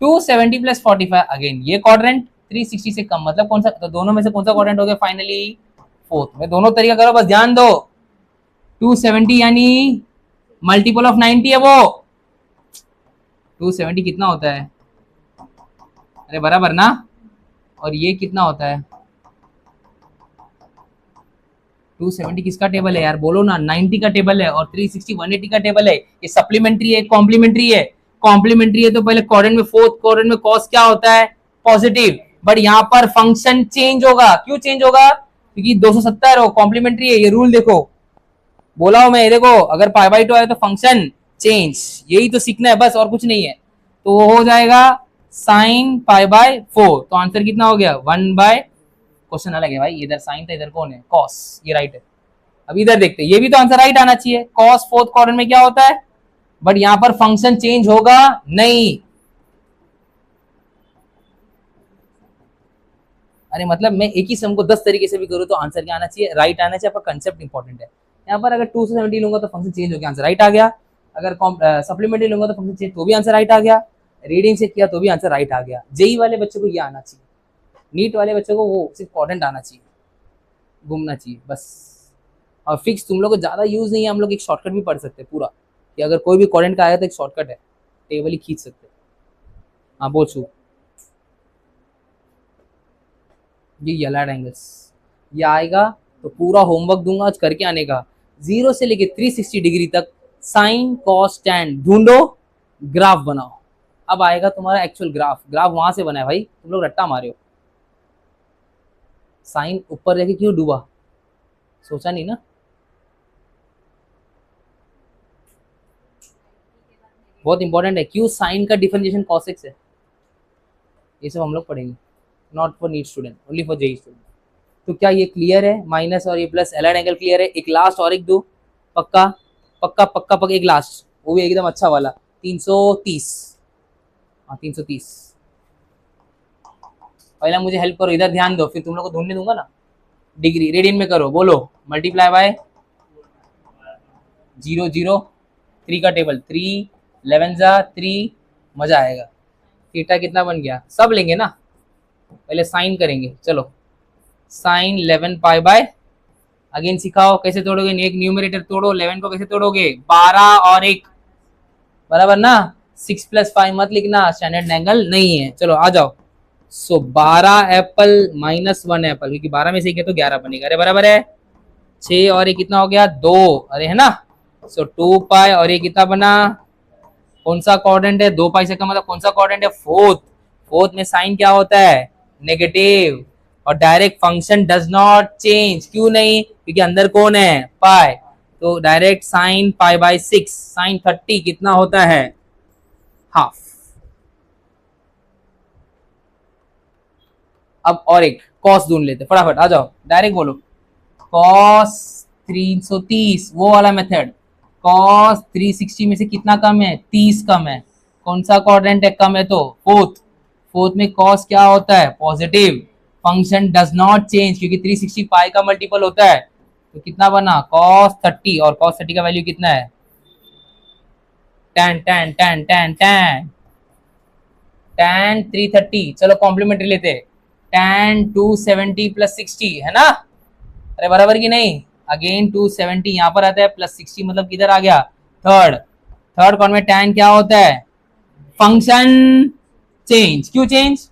270 प्लस 45, अगेन ये क्वाड्रेंट 360 से कम, मतलब कौन सा? तो दोनों में से कौन सा क्वाड्रेंट हो गया फाइनली? फोर्थ में। दोनों तरीका करो, बस ध्यान दो। 270 यानी मल्टीपल ऑफ 90 है वो। 270 कितना होता है? अरे बराबर ना। और ये कितना होता है? 270 किसका टेबल है यार, बोलो ना? 90 का टेबल है, और 360 180 का टेबल है। ये सप्लीमेंट्री है, कॉम्प्लीमेंट्री है? कॉम्प्लीमेंट्री है तो पहले क्वाड्रेंट में, फोर्थ क्वाड्रेंट में कॉस क्या होता है? पॉजिटिव। बट यहाँ पर फंक्शन चेंज होगा। क्यों चेंज होगा? क्योंकि 270 हो, कॉम्प्लीमेंट्री है, ये रूल देखो, बोला हूं मैं, देखो अगर पाई बाय 2 आए तो फंक्शन चेंज, यही तो सीखना है बस, और कुछ नहीं है। तो वो हो जाएगा साइन पाई बाय 4, तो आंसर कितना हो गया? 1/, क्वेश्चन अलग है भाई, इधर साइन था इधर कौन है? कॉस, ये राइट है। अब इधर देखते हैं, ये भी तो आंसर राइट आना चाहिए। कॉस फोर्थ क्वाड्रेंट में क्या होता है? बट यहां पर फंक्शन चेंज होगा नहीं। अरे मतलब मैं एक ही सम को 10 तरीके से भी करूँ तो आंसर क्या आना चाहिए? राइट आना चाहिए। आपका कंसेप्ट इंपॉर्टेंट है। यहाँ पर अगर 270 लूंगा तो फंक्शन चेंज हो गया, आंसर राइट आ गया। अगर सप्लीमेंट्री लूंगा तो फंक्शन चेंज, तो भी आंसर राइट आ गया। रीडिंग से किया तो भी आंसर राइट आ गया। जेई वाले बच्चों को ये आना चाहिए, नीट वाले बच्चों को वो सिर्फ कॉर्डेंट आना चाहिए, घूमना चाहिए बस। और फिक्स तुम लोग को ज्यादा यूज नहीं है, हम लोग एक शॉर्टकट भी पढ़ सकते हैं पूरा, कि अगर कोई भी कॉर्डेंट का आया तो एक शॉर्टकट है, टेबल ही खींच सकते हैं। हाँ बोल छू, ये यलाड एंगल्स, ये आएगा तो पूरा होमवर्क दूंगा आज करके आने का, 0 से लेके 360 डिग्री तक साइन कॉस टैन ढूंढो, ग्राफ बनाओ। अब आएगा तुम्हारा एक्चुअल ग्राफ। ग्राफ वहां से बना है भाई, तुम लोग रट्टा मारे हो। साइन ऊपर जाके क्यों डूबा, सोचा नहीं ना? बहुत इंपॉर्टेंट है, क्यों साइन का डिफरेंशिएशन cos x है, ये सब हम लोग पढ़ेंगे, not for NEET student, only for JEE student. तो क्या ये क्लियर है? माइनस और ये प्लस एलाइड एंगल क्लियर है। एक लास्ट और एक दो, पक्का पक्का पक्का पक्का, एक लास्ट, वो भी एकदम अच्छा वाला, 330। हाँ 330। पहले मुझे हेल्प करो, इधर ध्यान दो, फिर तुम लोग को ढूंढने दूंगा ना। डिग्री रेडियन में करो, बोलो। मल्टीप्लाई बाय 0 0 3 का टेबल, 3 11 जा 3, मजा आएगा। थीटा कितना बन गया? सब लेंगे ना, पहले साइन करेंगे। चलो साइन 11 पाई बाय, अगेन सिखाओ कैसे तोड़ोगे। एक न्यूमरेटर तोड़ो, 11 को कैसे तोड़ोगे? 12 और 1 बराबर ना। 6 + 5 मत लिखना, स्टैंडर्ड एंगल नहीं है। चलो आ जाओ। सो 12 एप्पल -1 एप्पल, क्योंकि 12 में से क्या तो 11 बनेगा, अरे बराबर है। 6 और ये कितना हो गया? 2, अरे है ना। सो 2 पाई, और ये कितना बना? कौन सा क्वाड्रेंट है? 2 पाई से कम मतलब कौन सा क्वाड्रेंट है? फोर्थ। फोर्थ में साइन क्या होता है? नेगेटिव। और direct function does not change, क्यों नहीं? क्योंकि अंदर कौन है? पाई। तो direct sine pi by 6, sine 30 कितना होता है? हाफ। अब और एक कॉस ढूंढ लेते, फटाफट आ जाओ, डायरेक्ट बोलो कॉस 330, वो वाला मेथड। कॉस 360 में से कितना कम है? 30 कम है। कौन सा क्वाड्रेंट है कम है? तो फोर्थ। फोर्थ में कॉस क्या होता है? Positive. Function does not change क्योंकि 360 पाई का मल्टीपल होता है। तो कितना बना? कॉस 30, और कॉस 30 का वैल्यू कितना है? tan tan tan tan tan tan 330। चलो कॉम्प्लीमेंट्री लेते हैं, tan 270 प्लस 60 है ना? अरे बराबर की नहीं? अगेन 270 यहां पर आता है, प्लस 60 मतलब किधर आ गया? थर्ड। थर्ड कॉर्ड में tan क्या होता है? Function change. क्यों चेंज?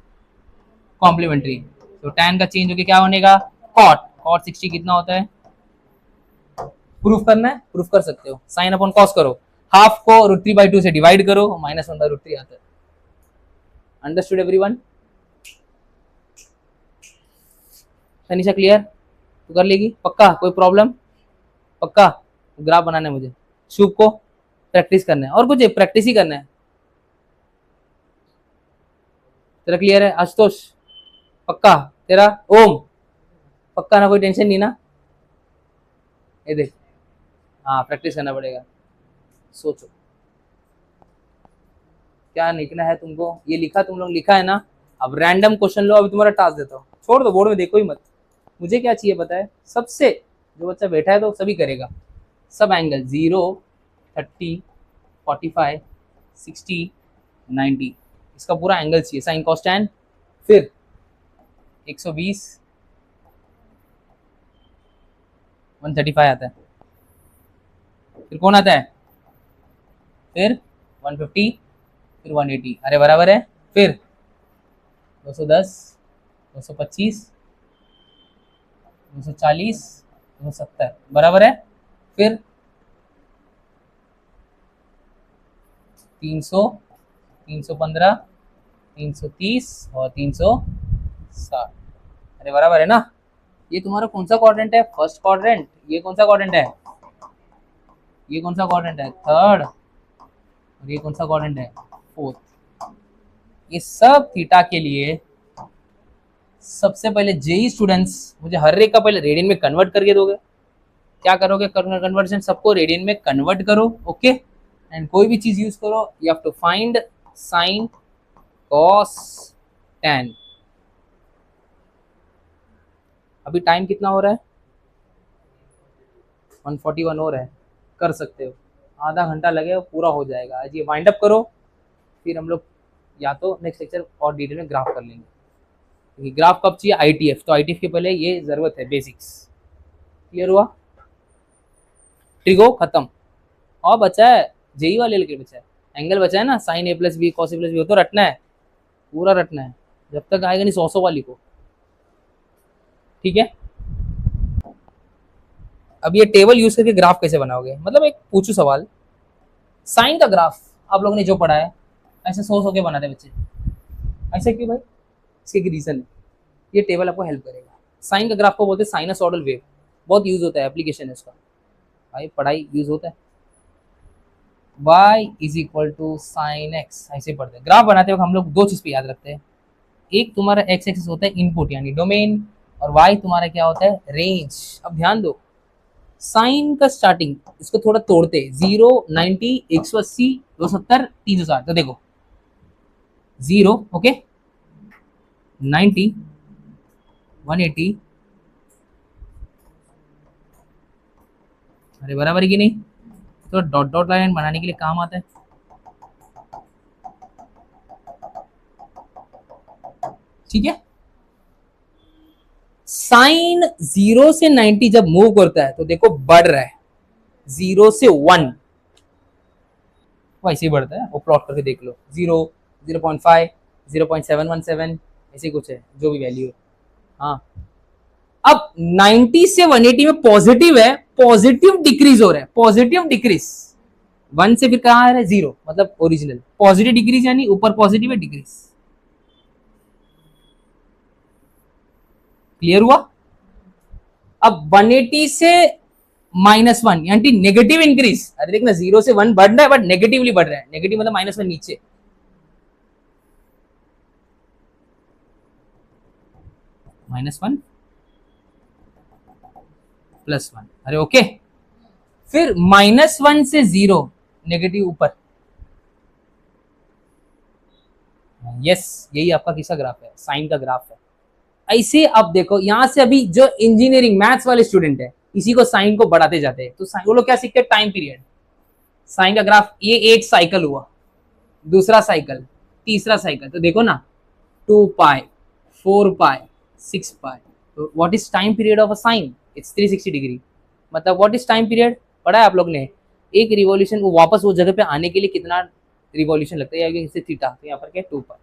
कॉम्प्लीमेंट्री। तो tan का चेंज होके क्या होने का? कॉट। कॉट 60 कितना होता है? प्रूफ करना है? प्रूफ कर सकते हो, साइन अपॉन कॉस करो, हाफ को √3/2 से डिवाइड करो, -1/√3 आता है। Understood everyone? तनिषा क्लियर? तो कर लेगी पक्का? कोई प्रॉब्लम? पक्का? ग्राफ बनाना है मुझे, शुभ को प्रैक्टिस करना है, और कुछ प्रैक्टिस ही करना है। तेरा क्लियर है आशुतोष? पक्का? तेरा ओम? पक्का ना? कोई टेंशन नहीं ना? ये देख, हाँ प्रैक्टिस करना पड़ेगा। सोचो क्या लिखना है तुमको, ये लिखा तुम लोग लिखा है ना? अब रैंडम क्वेश्चन लो, अभी तुम्हारा टास्क देता हूँ, छोड़ दो बोर्ड में देखो ही मत। मुझे क्या चाहिए पता है? सबसे जो बच्चा बैठा है तो सभी करेगा, सब एंगल 0, 30, 45, 60, 90, इसका पूरा एंगल चाहिए, साइन कॉस टैन। फिर 120, 135 आता है। फिर कौन आता है? फिर 150, फिर 180, अरे बराबर है। फिर 210, 225, 240, 270, बराबर है। फिर 300, 315, 330 और 360, अरे बराबर है ना? ये तुम्हारा कौन सा क्वाड्रेंट है? First quadrant. ये कौन सा क्वाड्रेंट है? ये कौन सा क्वाड्रेंट है? थर्ड। और ये कौन सा क्वाड्रेंट है? फोर्थ। ये सब थीटा के लिए सबसे पहले जेई स्टूडेंट्स मुझे हर एक का पहले रेडियन में कन्वर्ट करके दोगे। क्या करोगे? कन्वर्जन सबको रेडियन में कन्वर्ट करो, ओके। एंड कोई भी चीज यूज करो, you have to find sine cos tan. अभी टाइम कितना हो रहा है? 141 हो रहा है। कर सकते हो, आधा घंटा लगेगा, पूरा हो जाएगा। आज ये वाइंड अप करो, फिर हम लोग या तो नेक्स्ट लेक्चर और डिटेल में ग्राफ कर लेंगे, क्योंकि ग्राफ कब चाहिए? आईटीएफ। तो आईटीएफ के पहले ये जरूरत है, बेसिक्स। क्लियर हुआ? ट्रिगो खत्म, और बचा है जेई वाले लेके बचा है, एंगल बचा है ना, sign A plus B cos A plus B, वो तो रटना है, पूरा रटना है, जब तक आएगा नहीं 100 वाली को, ठीक है। अब ये टेबल यूज करके ग्राफ कैसे बनाओगे? मतलब एक पूछू सवाल, साइन का ग्राफ आप लोगों ने जो पढ़ा है ऐसे 100 के बनाते बच्चे, ऐसे क्यों भाई? इसके एक रीजन है, ये टेबल आपको हेल्प करेगा। साइन का ग्राफ को बोलते हैं साइनसॉइडल वेव, बहुत यूज होता है, एप्लीकेशन है उसका, भाई पढ़ाई यूज होता है। y is equal to sine x, ऐसे पढ़ते हैं। ग्राफ बनाते वक्त हम लोग दो चीज पे याद रखते हैं, एक तुम्हारा एक्स एक्सिस होता है इनपुट यानी डोमेन, और y तुम्हारा क्या होता है? रेंज। अब ध्यान दो, साइन का स्टार्टिंग इसको थोड़ा तोड़ते, 0, 90, 180, 270, 360। तो देखो 0, ओके, 90, 180, अरे बराबर है कि नहीं? तो डॉट डॉट लाइन बनाने के लिए काम आता है, ठीक है। साइन 0 से 90 जब मूव करता है तो देखो बढ़ रहा है, 0 से 1 वैसे ही बढ़ता है, वो प्लॉट करके देख लो, 0, 0.5, 0.717, ऐसे कुछ है जो भी वैल्यू है, हाँ। अब 90 से 180 में पॉजिटिव है, पॉजिटिव डिक्रीज हो रहा है, पॉजिटिव डिक्रीज, 1 से फिर कहां आ रहा है? 0, मतलब ओरिजिनल पॉजिटिव डिक्रीज, यानी ऊपर पॉजिटिव है, डिक्रीज। क्लियर हुआ? अब 180 से -1 यानी नेगेटिव इंक्रीज, अरे देखना 0 से 1 बढ़ रहा है बट नेगेटिवली बढ़ रहा है, नेगेटिव मतलब -1 नीचे, -1 +1, अरे ओके। फिर -1 से 0, नेगेटिव ऊपर। यस, यही आपका किसका ग्राफ है, साइन का ग्राफ है। ऐसे अब देखो यहां से अभी जो इंजीनियरिंग मैथ्स वाले स्टूडेंट है इसी को साइन को बढ़ाते जाते हैं, तो वो लोग क्या सीखते हैं, टाइम पीरियड। साइन का ग्राफ, ये एक साइकिल हुआ, दूसरा साइकिल, तीसरा साइकिल, तो देखो ना 2 पाई, 4 पाई, 6 पाई। तो what is time period of a sine, it's 360 degree. मतलब व्हाट इज टाइम पीरियड पढ़ा है आप लोग ने, एक रिवॉल्यूशन वो वापस वो जगह पे आने के लिए कितना रिवॉल्यूशन लगता है, इससे थीटा, तो यहाँ पर क्या 2 पाई।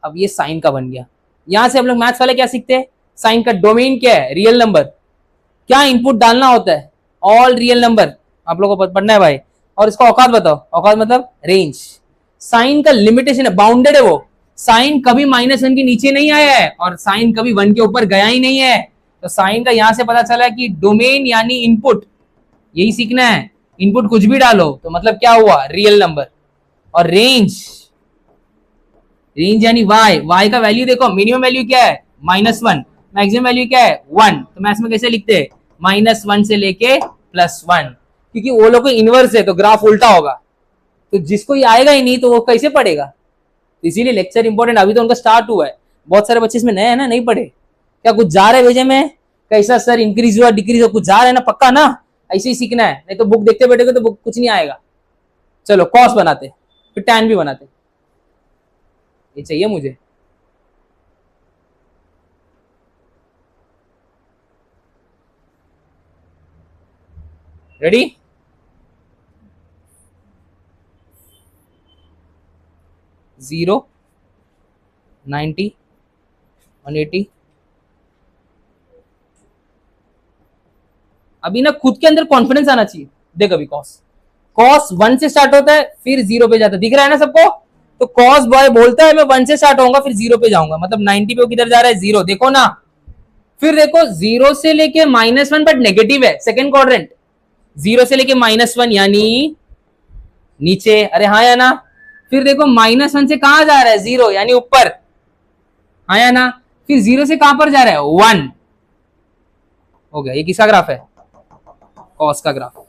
अब ये साइन का बन गया। यहां से हम लोग मैथ्स वाले क्या सीखते हैं, साइन का डोमेन क्या है, रियल नंबर, क्या इनपुट डालना होता है, ऑल रियल नंबर, आप लोगों को पढ़ना है भाई। और इसका औकात बताओ, औकात मतलब रेंज। साइन का लिमिटेशन है, बाउंडेड है वो, साइन कभी -1 के नीचे नहीं आया है और साइन कभी 1 के ऊपर गया ही नहीं है। तो साइन का यहां से पता चला कि डोमेन यानी इनपुट, यही सीखना है, इनपुट कुछ भी डालो तो मतलब क्या हुआ, रियल नंबर। और रेंज, रेंज यानी वाई, वाई का वैल्यू देखो, मिनिमम वैल्यू क्या है -1, मैक्सिमम वैल्यू क्या है 1, तो मैथ्स में कैसे लिखते हैं, -1 से लेके +1, क्योंकि वो लोग को इनवर्स है तो ग्राफ उल्टा होगा, तो जिसको ये आएगा ही नहीं तो वो कैसे पढ़ेगा। तो इसीलिए लेक्चर इंपॉर्टेंट, अभी तो उनका स्टार्ट हुआ है, बहुत सारे बच्चे इसमें नए हैं ना, नहीं पढ़े, क्या कुछ जा रहे भेजे में, कैसा सर इंक्रीज हुआ डिक्रीज हुआ, कुछ जा रहे है ना पक्का ना, ऐसे ही सीखना है, नहीं तो बुक देखते बैठेगे तो बुक कुछ नहीं आएगा। चलो कॉस बनाते, फिर टैन भी बनाते, ये चाहिए मुझे। रेडी, 0, 90, 180। अभी ना खुद के अंदर कॉन्फिडेंस आना चाहिए। देख अभी कॉस, कॉस 1 से स्टार्ट होता है फिर 0 पे जाता है, दिख रहा है ना सबको। तो कॉस बॉय बोलता है मैं 1 से स्टार्ट होऊंगा फिर 0 पे जाऊंगा, मतलब 90 पे वो किधर जा रहा है, 0, देखो ना। फिर देखो 0 से लेके -1 बट नेगेटिव है, सेकंड क्वाड्रेंट, 0 से लेके -1 यानी नीचे, अरे हाँ या ना। फिर देखो -1 से कहां जा रहा है, 0 यानी ऊपर, हाँ या ना। फिर 0 से कहां पर जा रहा है, 1, हो गया। ये किसका ग्राफ है, कॉस का ग्राफ।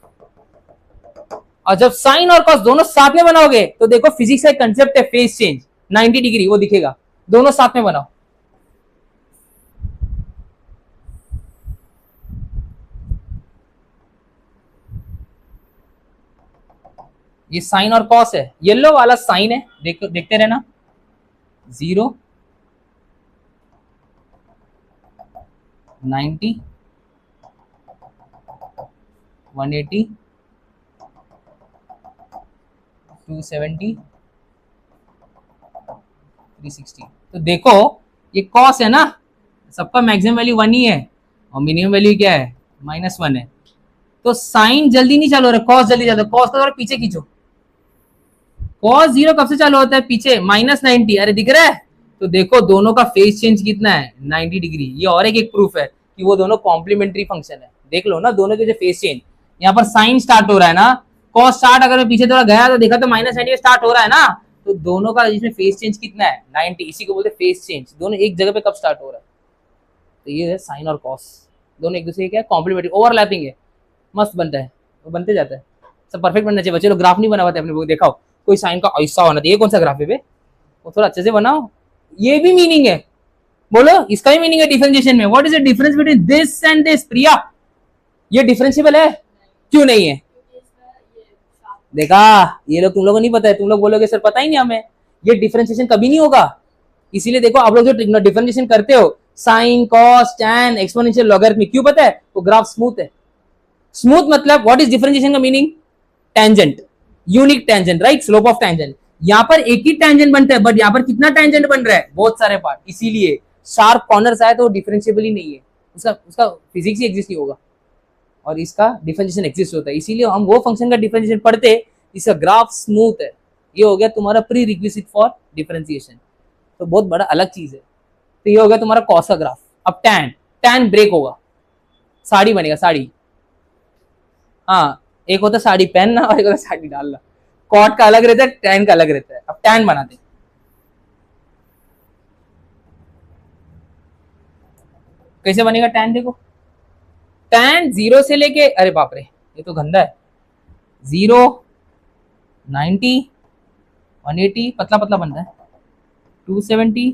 और जब साइन और कॉस दोनों साथ में बनाओगे तो देखो फिजिक्स का एक कंसेप्ट है फेज चेंज, 90 डिग्री वो दिखेगा, दोनों साथ में बनाओ। ये साइन और कॉस है, येलो वाला साइन है, देखते रहना, 0, 90, 180, 270, 360। तो देखो ये कॉस है ना, सबका मैक्सिमम वैल्यू 1 ही है और मिनिमम वैल्यू क्या है, -1 है। तो साइन जल्दी नहीं चालू हो रहा, कॉस जल्दी जाता है, कॉस को थोड़ा पीछे खींचो। कॉस 0 कब से चालू होता है, पीछे, -90, अरे दिख रहा है। तो देखो दोनों का फेज चेंज कितना है, 90 डिग्री। ये और एक प्रूफ है कि वो दोनों कॉम्प्लीमेंट्री फंक्शन है, देख लो ना दोनों के जो फेज चेंज। यहाँ पर साइन स्टार्ट हो रहा है ना, कॉस स्टार्ट अगर मैं पीछे थोड़ा गया तो देखा तो -90 में स्टार्ट हो रहा है ना, तो दोनों का इसमें फेज चेंज कितना है, 90, इसी को बोलते हैं फेज चेंज। दोनों एक जगह पे कब स्टार्ट हो रहा है, तो ये है साइन और कॉस, दोनों एक दूसरे के क्या कॉम्प्लीमेंट्री, ओवरलैपिंग है, मस्त बनता है, वो बनते जाता है। सब परफेक्ट बनना चाहिए, चलो ग्राफ नहीं बना पाते अपने बुक, दिखाओ कोई साइन का ऐसा होना चाहिए, कौन सा ग्राफ है बे, वो थोड़ा अच्छे से बनाओ। ये भी मीनिंग है, बोलो इसका भी मीनिंग है डिफरेंशिएशन में, what is the difference between this and this, Priya ये डिफरेंशिएबल है, क्यों नहीं है, देखा ये लोग, तुम लोगों को नहीं पता है, तुम लोग बोलोगे सर पता ही नहीं हमें, ये डिफरेंशिएशन कभी नहीं होगा। इसीलिए देखो आप लोग जो डिफरेंशिएशन करते हो, sign cos tan exponential logarithmic, क्यों पता है, वो ग्राफ स्मूथ है। स्मूथ मतलब व्हाट इज डिफरेंशिएशन का meaning, tangent, unique tangent, right, slope of tangent. यहाँ पर एक ही टेंजेंट बनता है बट यहाँ पर कितना टेंजेंट बन रहा है, बहुत सारे पार्ट, इसीलिए शार्प कॉर्नर्स आए तो डिफरेंशिएबल ही नहीं है, उसका फिजिक्स ही एग्जिस्ट नहीं होगा, और इसका डिफरेंशिएशन एग्जिस्ट होता है, इसीलिए हम वो फंक्शन का डिफरेंशिएशन पढ़ते, इसका ग्राफ स्मूथ है। ये हो गया तुम्हारा प्री रिक्विजिट फॉर डिफरेंशिएशन, तो बहुत बड़ा अलग चीज है। तो ये हो गया तुम्हारा कॉस का ग्राफ। अब टैन, टैन ब्रेक होगा, साड़ी बनेगा, साड़ी, हाँ एक होता साड़ी पहनना और एक होता साड़ी डालना, कॉट का अलग रहता है, टैन का अलग रहता है। अब टैन बनाते, कैसे बनेगा tan, देखो tan 0 से लेके, अरे बाप रे ये तो गंदा है, 0, 90, 180, पतला पतला बनता है, 270,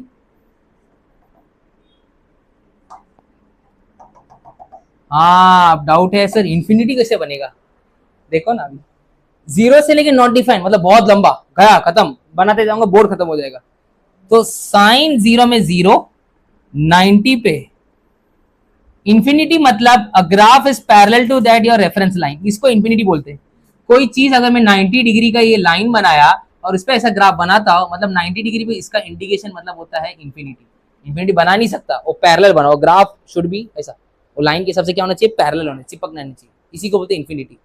हाँ अब डाउट है सर इंफिनिटी कैसे बनेगा, देखो ना अभी 0 से लेके नॉट डिफाइन मतलब बहुत लंबा, गया खत्म, बनाते जाऊंगा बोर्ड खत्म हो जाएगा। तो साइन 0 में 0, 90 पे इंफिनिटी मतलब a graph is parallel to that your reference line, इसको इंफिनिटी बोलते हैं। कोई चीज अगर मैं 90 डिग्री का ये लाइन बनाया और उस पर ऐसा ग्राफ बनाता हूं, मतलब 90 डिग्री पे इसका इंडिकेशन मतलब होता है इंफिनिटी। इंफिनिटी बना नहीं सकता, वो पैरेलल बनाओ, ग्राफ शुड बी ऐसा, वो लाइन के हिसाब से क्या होना चाहिए, पैरेलल होना चाहिए, चिपकना नहीं चाहिए, इसी को बोलते हैं इंफिनिटी।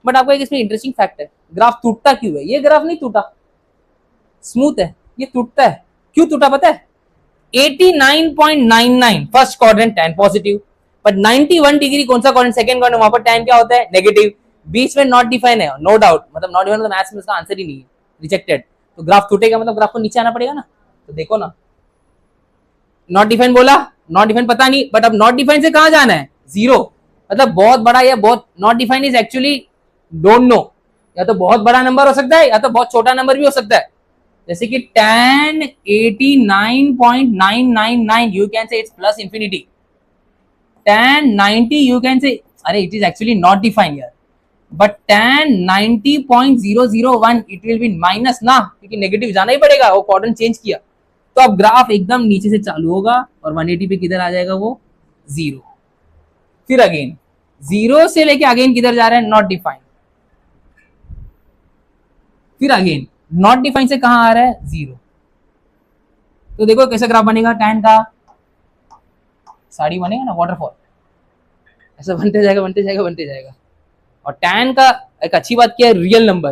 बट आपको एक इसमें इंटरेस्टिंग फैक्ट है, ग्राफ टूटता क्यों है, ये ग्राफ नहीं टूटा, स्मूथ है, ये टूटता है, क्यों टूटा पता है, 89.99 first quadrant tan positive, but 91 degree कौन सा क्वाड्रेंट, सेकंड क्वाड्रेंट, वहां पर tan क्या होता है, नेगेटिव, बीच में नॉट डिफाइन है, नो डाउट, मतलब नॉट डिफाइन, तो मैथ्स में उसका आंसर ही नहीं है, रिजेक्टेड। तो ग्राफ टूटेगा मतलब ग्राफ को नीचे आना पड़ेगा ना, तो देखो ना, नॉट डिफाइन बोला, नॉट डिफाइन पता नहीं, बट अब नॉट डिफाइन से कहां जाना है, 0, मतलब बहुत बड़ा या बहुत, not define is actually don't know, या तो बहुत बड़ा नंबर हो सकता है या तो बहुत छोटा नंबर भी हो सकता है, जैसे कि tan 89.999 you can say it's plus infinity, tan 90 you can say, अरे it is actually not defined यार, but tan 90.001 it will be minus ना, क्योंकि नेगेटिव जाना ही पड़ेगा, वो क्वाड्रेंट चेंज किया, तो अब ग्राफ एकदम नीचे से चालू होगा और 180 पे किधर आ जाएगा वो 0, फिर अगेन 0 से लेके अगेन किधर जा रहा है, नॉट डिफाइंड, फिर अगेन नॉट डिफाइन से कहां आ रहा है, 0। तो देखो कैसा ग्राफ बनेगा, tan का साड़ी बनेगा ना, वाटरफॉल, ऐसा बनते जाएगा बनते जाएगा बनते जाएगा। और tan का एक अच्छी बात क्या है, रियल नंबर,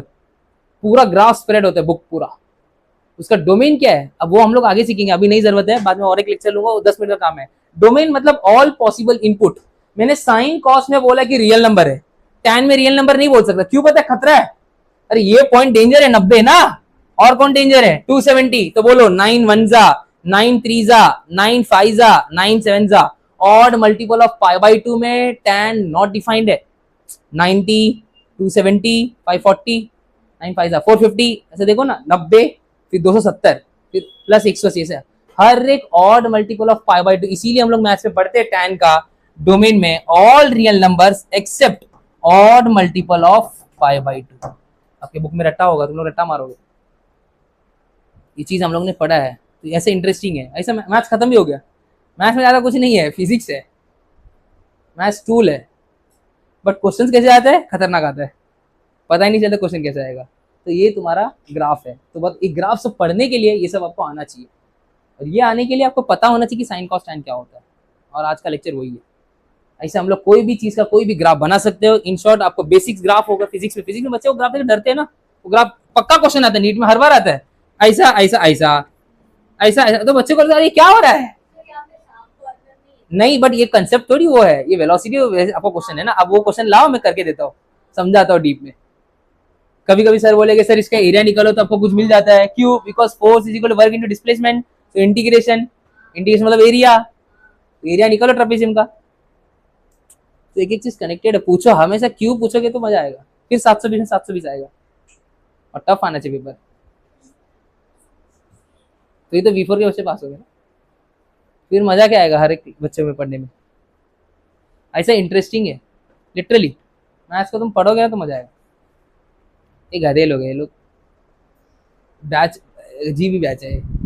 पूरा ग्राफ स्प्रेड होता है बुक पूरा, उसका डोमेन क्या है, अब वो हम लोग आगे सीखेंगे, अभी नहीं जरूरत है, बाद में और एक लेक्चर लूंगा, 10 मिनट का काम है। डोमेन मतलब ऑल पॉसिबल इनपुट, मैंने साइन कॉस में बोला कि रियल नंबर है, tan में रियल नंबर नहीं बोल सकता, क्यों पता है, खतरा है, अरे ये पॉइंट डेंजर है 90 ना, और कौन डेंजर है 270, तो बोलो 9 1 जा, 9 3 जा, 9 5 जा, 9 7 जा, odd multiple of pi by 2 में tan नॉट डिफाइंड है, 90 270 540 9 5 जा 450, ऐसे देखो ना, 90 फिर 270 फिर प्लस 180, ऐसे हर एक odd multiple of pi by 2, इसीलिए हम लोग मैथ्स में पढ़ते हैं tan का डोमेन में all real numbers accept odd multiple of pi by 2। आपके बुक में रट्टा होगा, तुम लोग रट्टा मारोगे, ये चीज हम लोग ने पढ़ा है, तो ऐसे इंटरेस्टिंग है, ऐसा मैथ्स खत्म भी हो गया, मैथ्स में ज्यादा कुछ नहीं है, फिजिक्स है, मैथ्स टूल है, बट क्वेश्चंस कैसे आते हैं, खतरनाक आता है, पता ही नहीं चलता क्वेश्चन कैसे आएगा। तो ये तुम्हारा ग्राफ है, तो बस एक ग्राफ से पढ़ने के लिए ये सब आपको आना चाहिए, और ये आने के लिए आपको पता होना चाहिए कि साइन कॉस टैन क्या होता है, और आज का लेक्चर वही है। ऐसे हम लोग कोई भी चीज का कोई भी ग्राफ बना सकते हो, इन शॉर्ट आपको बेसिक्स ग्राफ होगा फिजिक्स में बच्चे वो ग्राफ देख डरते हैं ना, वो ग्राफ पक्का क्वेश्चन आता है, नीट में हर बार आता है, ऐसा ऐसा ऐसा ऐसा ऐसा, तो बच्चे को लगता है ये क्या हो रहा है, नहीं बट ये कंसेप्ट थोड़ी वो है, ये वेलोसिटी आपको क्वेश्चन है ना, अब वो क्वेश्चन लाओ मैं करके देता हूँ, समझाता हूँ डीप में। कभी कभी सर बोलेगे सर इसका एरिया निकालो तो आपको कुछ मिल जाता है, क्यों, because force is equal to work into displacement, तो इंटीग्रेशन मतलब एरिया, एरिया निकालो ट्रेपेजियम का, तो एक एक चीज कनेक्टेड है, पूछो हमेशा क्यों पूछोगे तो मजा आएगा, फिर 720 में 720 आएगा, और टफ आना चाहिए पेपर, तो ये तो V4 के बच्चे पास हो गए ना, फिर मजा क्या आएगा हर एक बच्चे में पढ़ने में, ऐसा इंटरेस्टिंग है लिटरली, मैथ्स को तुम पढ़ोगे ना तो मजा आएगा। ये गधे लोग हैं ये लोग, बैच जी भी बैच है।